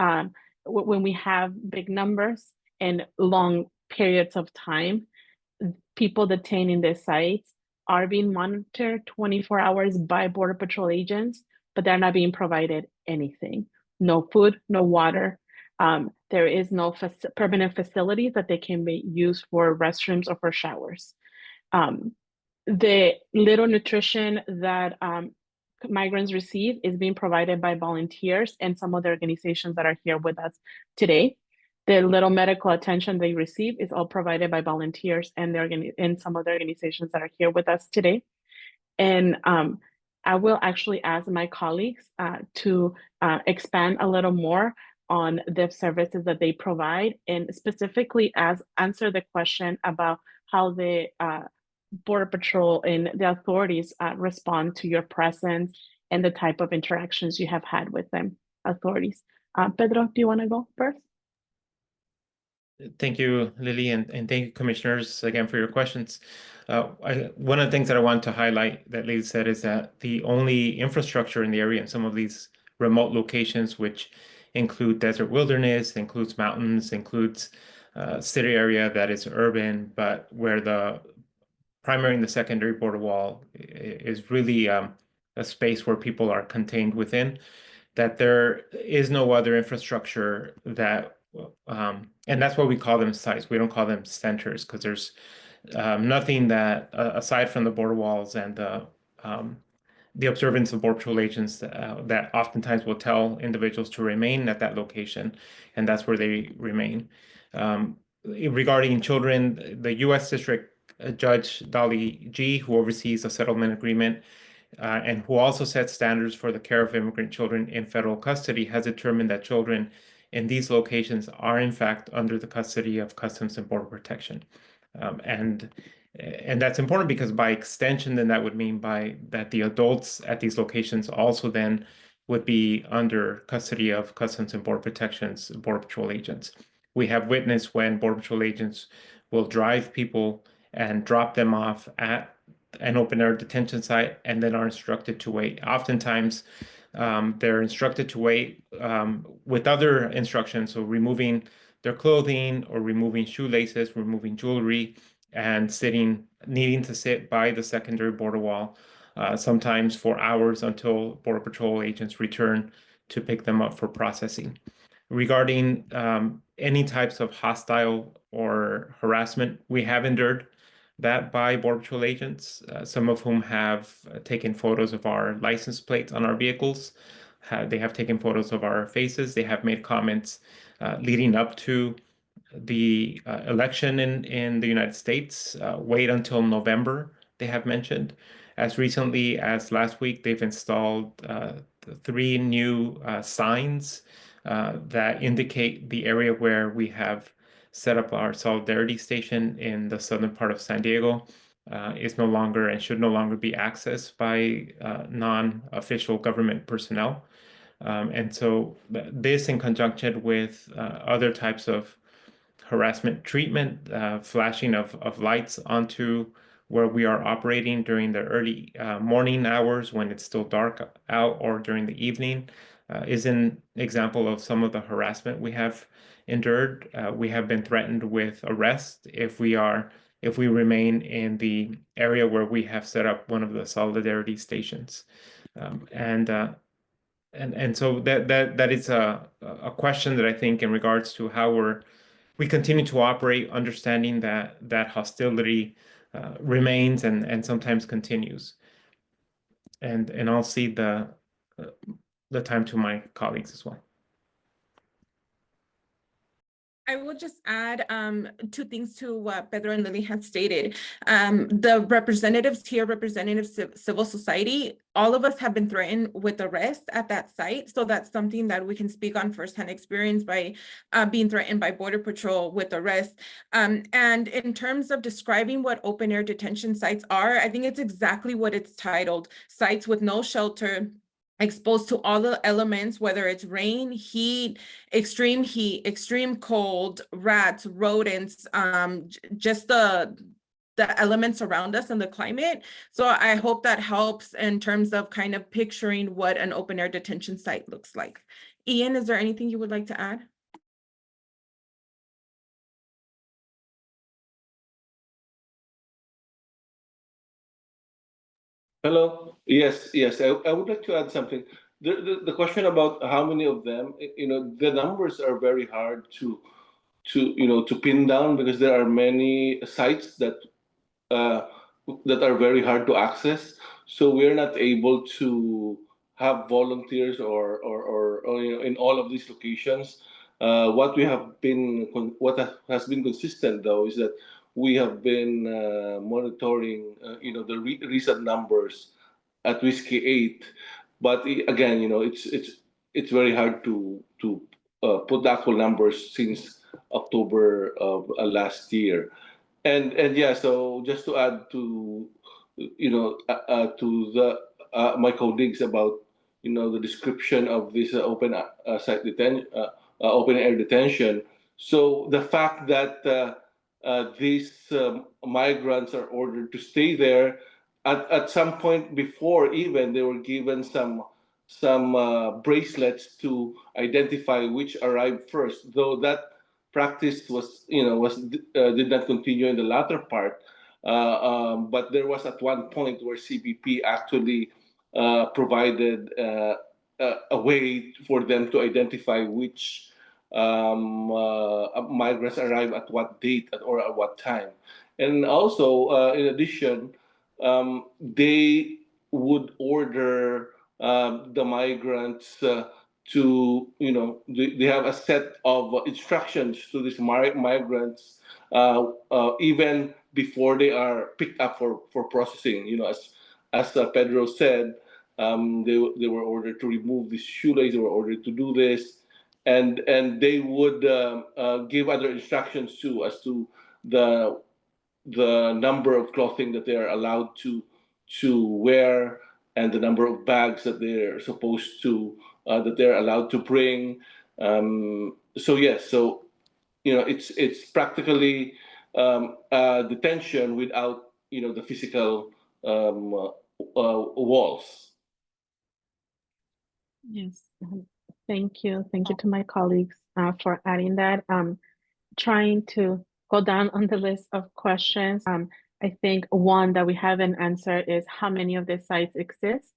when we have big numbers and long periods of time, people detained in the sites are being monitored 24 hours by Border Patrol agents, but they're not being provided anything. No food, no water. There is no permanent facilities that they can be used for restrooms or for showers. The little nutrition that migrants receive is being provided by volunteers and some of the organizations that are here with us today. The little medical attention they receive is all provided by volunteers and some of the organizations that are here with us today. And I will actually ask my colleagues to expand a little more on the services that they provide, and specifically answer the question about how the Border Patrol and the authorities respond to your presence and the type of interactions you have had with them, authorities. Pedro, do you want to go first? Thank you, Lily, and thank you, commissioners, again for your questions. One of the things that I want to highlight that Lily said is that the only infrastructure in the area in some of these remote locations, which include desert wilderness, includes mountains, includes city area that is urban, but where the primary and the secondary border wall is really a space where people are contained within, that there is no other infrastructure that, and that's why we call them sites. We don't call them centers because there's nothing that, aside from the border walls and the observance of Border Patrol agents that oftentimes will tell individuals to remain at that location, and that's where they remain. Regarding children, the U.S. District Judge Dolly G., who oversees a settlement agreement and who also sets standards for the care of immigrant children in federal custody, has determined that children in these locations are in fact under the custody of Customs and Border Protection. And that's important because by extension, then that would mean that the adults at these locations also then would be under custody of Customs and Border Protection's Border Patrol agents. We have witnessed when Border Patrol agents will drive people and drop them off at an open air detention site and then are instructed to wait. Oftentimes, they're instructed to wait with other instructions, so removing their clothing or removing shoelaces, removing jewelry, and needing to sit by the secondary border wall, sometimes for hours until Border Patrol agents return to pick them up for processing. Regarding any types of hostile or harassment, we have endured that by Border Patrol agents, some of whom have taken photos of our license plates on our vehicles. They have taken photos of our faces. They have made comments leading up to the election in the United States. Wait until November, they have mentioned. As recently as last week, they've installed 3 new signs that indicate the area where we have set up our solidarity station in the southern part of San Diego is no longer and should no longer be accessed by non-official government personnel. And so this, in conjunction with other types of harassment treatment, flashing of lights onto where we are operating during the early morning hours when it's still dark out, or during the evening, is an example of some of the harassment we have endured. We have been threatened with arrest if we remain in the area where we have set up one of the solidarity stations. And so that is a question that I think in regards to how we continue to operate, understanding that hostility remains and sometimes continues. And I'll cede the time to my colleagues as well. I will just add 2 things to what Pedro and Lily had stated. The representatives here, representatives of civil society, all of us have been threatened with arrest at that site. So that's something that we can speak on firsthand experience by being threatened by Border Patrol with arrest. And in terms of describing what open air detention sites are, I think it's exactly what it's titled: sites with no shelter, exposed to all the elements, whether it's rain, heat, extreme cold, rats, rodents, just the elements around us and the climate. So I hope that helps in terms of kind of picturing what an open air detention site looks like. Ian, is there anything you would like to add? Hello. Yes. I would like to add something. The question about how many of them, the numbers are very hard to pin down, because there are many sites that are very hard to access. So we're not able to have volunteers or in all of these locations. What has been consistent, though, is that we have been monitoring the recent numbers at Whiskey 8, but again, it's very hard to put the actual numbers since October of last year. And yeah, so just to add to my colleagues about the description of this open air detention. So the fact that these migrants are ordered to stay there, at some point before even they were given some bracelets to identify which arrived first, though that practice was did not continue in the latter part. But there was at one point where CBP actually provided a way for them to identify which migrants arrive at what date or at what time. And also, in addition, they would order the migrants to, they have a set of instructions to these migrants even before they are picked up for processing. As Pedro said, they were ordered to remove these shoelaces, they were ordered to do this, and they would give other instructions too as to the number of clothing that they are allowed to wear and the number of bags that they're supposed to that they're allowed to bring. So yes, so it's practically detention without the physical walls. Yes, thank you. Thank you to my colleagues for adding that. Trying to go down on the list of questions. I think one that we haven't answered is how many of the sites exist.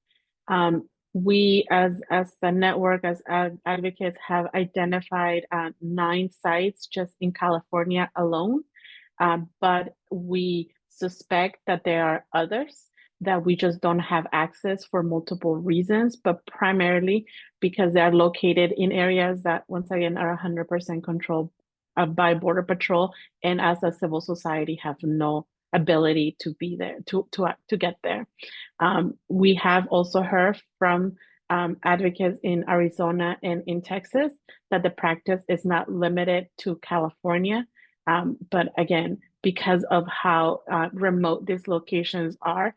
We as the network, as advocates, have identified 9 sites just in California alone, but we suspect that there are others that we just don't have access for multiple reasons, but primarily because they are located in areas that, once again, are 100% controlled by Border Patrol, and as a civil society have no ability to be there, to get there. We have also heard from advocates in Arizona and in Texas that the practice is not limited to California, but again, because of how remote these locations are,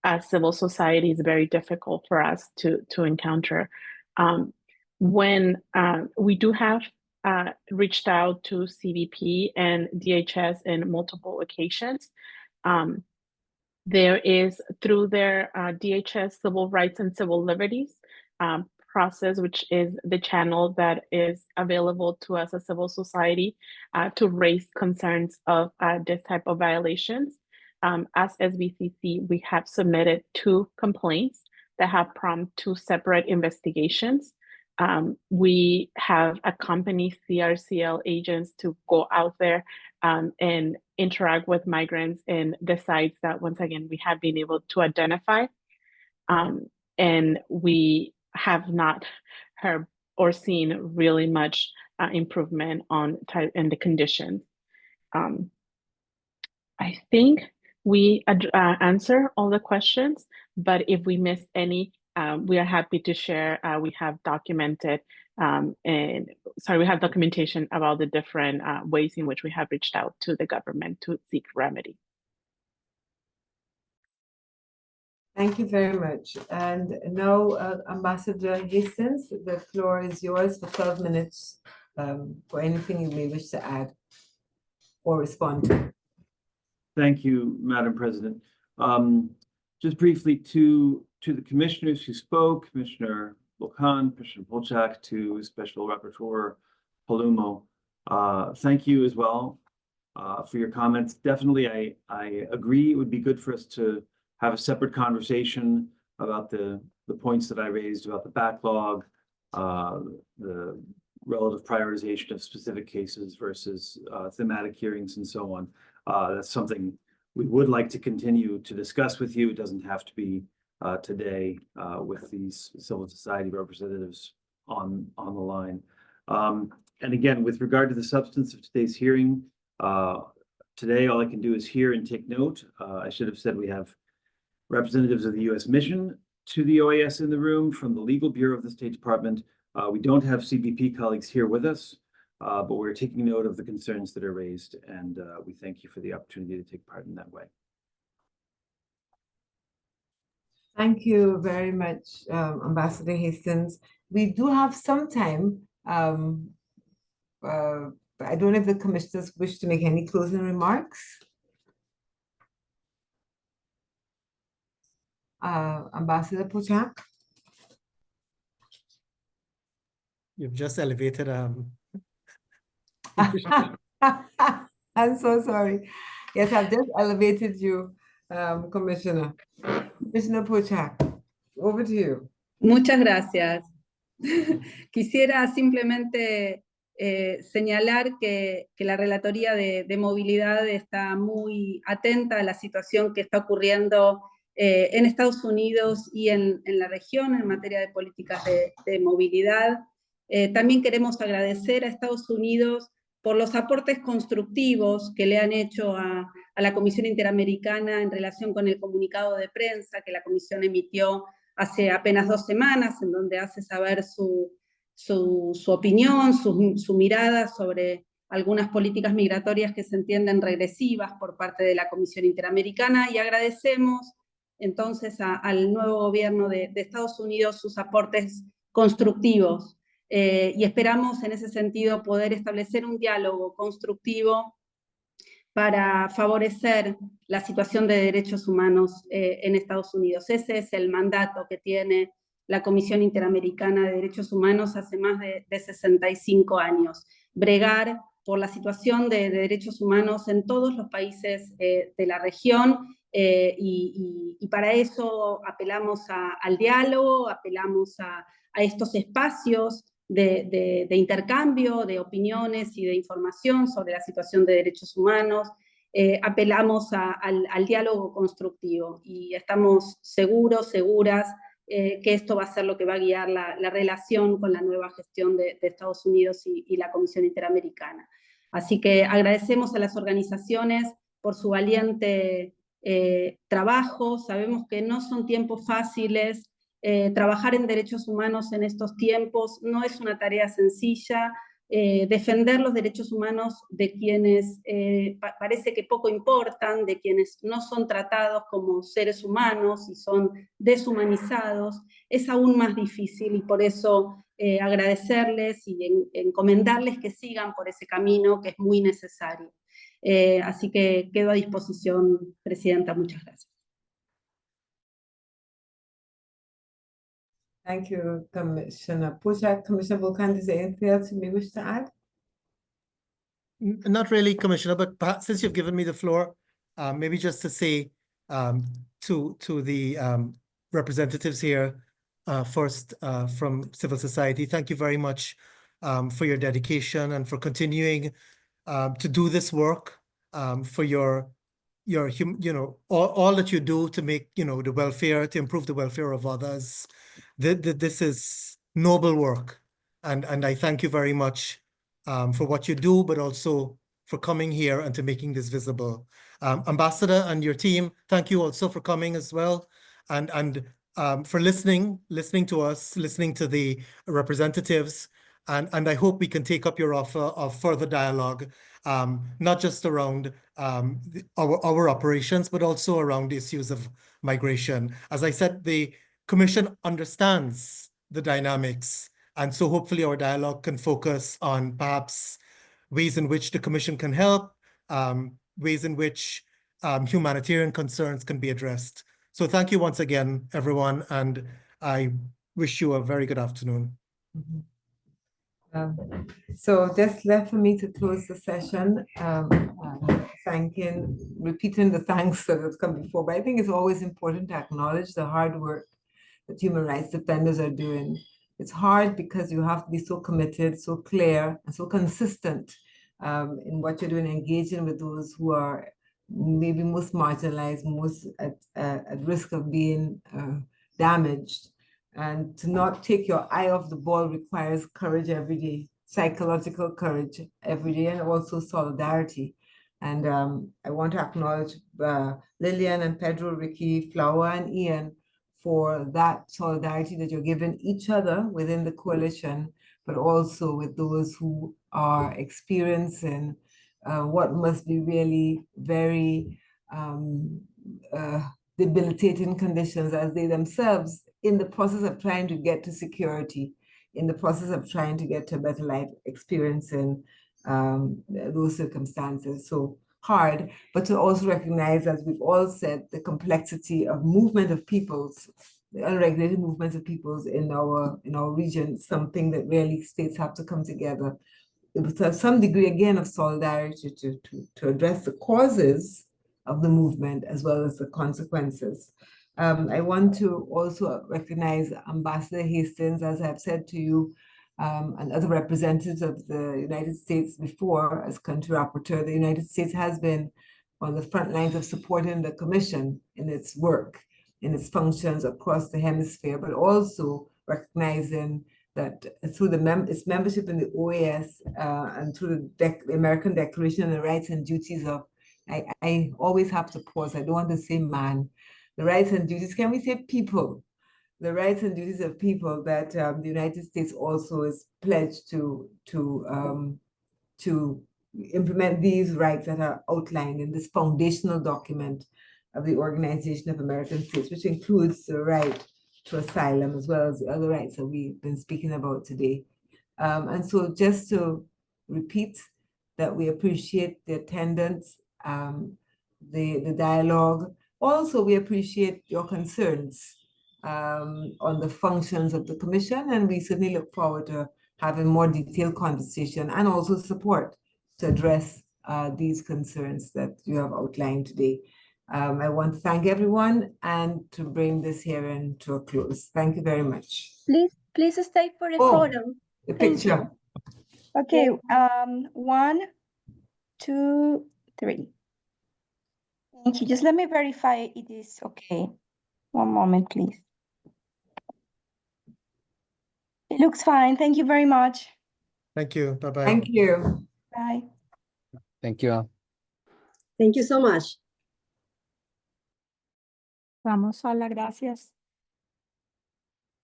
as civil society, is very difficult for us to encounter. When we do have reached out to CBP and DHS in multiple occasions, there is, through their DHS Civil Rights and Civil Liberties process, which is the channel that is available to us as civil society to raise concerns of this type of violations. As SBCC, we have submitted 2 complaints that have prompted 2 separate investigations. We have accompanied CRCL agents to go out there and interact with migrants in the sites that, once again, we have been able to identify. And we have not heard or seen really much improvement in the conditions. I think we answer all the questions, but if we missed any, we are happy to share. We have documented we have documentation about the different ways in which we have reached out to the government to seek remedy. Thank you very much. And now, Ambassador Hastings, the floor is yours for 12 minutes for anything you may wish to add or respond to. Thank you, Madam President. Just briefly to the commissioners who spoke, Commissioner Locan, Commissioner Polchak, to Special Rapporteur Palumo, thank you as well for your comments. Definitely, I agree it would be good for us to have a separate conversation about the points that I raised about the backlog, the relative prioritization of specific cases versus thematic hearings and so on. That's something we would like to continue to discuss with you. It doesn't have to be today with these civil society representatives on the line. And again, with regard to the substance of today's hearing, today all I can do is hear and take note. I should have said we have representatives of the U.S. mission to the OAS in the room from the Legal Bureau of the State Department. We don't have CBP colleagues here with us, but we're taking note of the concerns that are raised, and we thank you for the opportunity to take part in that way. Thank you very much, Ambassador Hastings. We do have some time I don't know if the commissioners wish to make any closing remarks. Ambassador Pochak? You've just elevated I'm so sorry. Yes, I've just elevated you, Commissioner. Commissioner Pochak, over to you. Muchas gracias. Quisiera simplemente señalar que la Relatoría de Movilidad está muy atenta a la situación que está ocurriendo en Estados Unidos y en la región en materia de políticas de movilidad. También queremos agradecer a Estados Unidos por los aportes constructivos que le han hecho a la Comisión Interamericana en relación con el comunicado de prensa que la Comisión emitió hace apenas 2 semanas, en donde hace saber su opinión, su mirada sobre algunas políticas migratorias que se entienden regresivas por parte de la Comisión Interamericana, y agradecemos entonces al nuevo gobierno de Estados Unidos sus aportes constructivos, y esperamos en ese sentido poder establecer un diálogo constructivo para favorecer la situación de derechos humanos en Estados Unidos. Ese es el mandato que tiene la Comisión Interamericana de Derechos Humanos hace más de 65 años, bregar por la situación de derechos humanos en todos los países de la región, y para eso apelamos al diálogo, apelamos a estos espacios de intercambio de opiniones y de información sobre la situación de derechos humanos, apelamos al diálogo constructivo, y estamos seguras que esto va a ser lo que va a guiar la relación con la nueva gestión de Estados Unidos y la Comisión Interamericana. Así que agradecemos a las organizaciones por su valiente trabajo. Sabemos que no son tiempos fáciles. Trabajar en derechos humanos en estos tiempos no es una tarea sencilla. Defender los derechos humanos de quienes parece que poco importan, de quienes no son tratados como seres humanos y son deshumanizados, es aún más difícil, y por eso agradecerles y encomendarles que sigan por ese camino que es muy necesario. Así que quedo a disposición, Presidenta. Muchas gracias. Thank you, Commissioner Pochak. Commissioner Volkan, is there anything else you may wish to add? Not really, Commissioner, but perhaps since you've given me the floor, maybe just to say to the representatives here, first from civil society, thank you very much for your dedication and for continuing to do this work, for your all that you do to make the welfare, to improve the welfare of others. This is noble work, and I thank you very much for what you do, but also for coming here and to making this visible. Ambassador and your team, thank you also for coming as well, and for listening to us, listening to the representatives, and I hope we can take up your offer of further dialogue, not just around our operations, but also around the issues of migration. As I said, the Commission understands the dynamics, and so hopefully our dialogue can focus on perhaps ways in which the Commission can help, ways in which humanitarian concerns can be addressed. So thank you once again, everyone, and I wish you a very good afternoon. So just left for me to close the session, repeating the thanks that have come before, but I think it's always important to acknowledge the hard work that human rights defenders are doing. It's hard because you have to be so committed, so clear, and so consistent in what you're doing, engaging with those who are maybe most marginalized, most at risk of being damaged. And to not take your eye off the ball requires courage every day, psychological courage every day, and also solidarity. And I want to acknowledge Lillian and Pedro, Ricky, Flower, and Ian for that solidarity that you're giving each other within the coalition, but also with those who are experiencing what must be really very debilitating conditions as they themselves in the process of trying to get to security. in the process of trying to get to a better life, experiencing those circumstances. So hard, but to also recognize, as we've all said, the complexity of movement of peoples, the unregulated movements of peoples in our region, something that really states have to come together with some degree, again, of solidarity to address the causes of the movement as well as the consequences. I want to also recognize Ambassador Hastings, as I've said to you, and other representatives of the United States before, as country rapporteur. The United States has been on the front lines of supporting the Commission in its work, in its functions across the hemisphere, but also recognizing that through its membership in the OAS and through the American Declaration on the Rights and Duties of, I always have to pause, I don't want to say man, the rights and duties, can we say people? The rights and duties of people, that the United States also is pledged to implement these rights that are outlined in this foundational document of the Organization of American States, which includes the right to asylum as well as the other rights that we've been speaking about today. And so just to repeat that we appreciate the attendance, the dialogue. Also, we appreciate your concerns on the functions of the Commission, and we certainly look forward to having more detailed conversation and also support to address these concerns that you have outlined today. I want to thank everyone and to bring this hearing to a close. Thank you very much. Please stay for the photo. The Thank picture. you. Okay, 1, 2, 3. Thank you. Just let me verify it is okay. One moment, please. It looks fine. Thank you very much. Thank you. Bye-bye. Thank you. Bye. Thank you all. Thank you so much. Vamos a las gracias.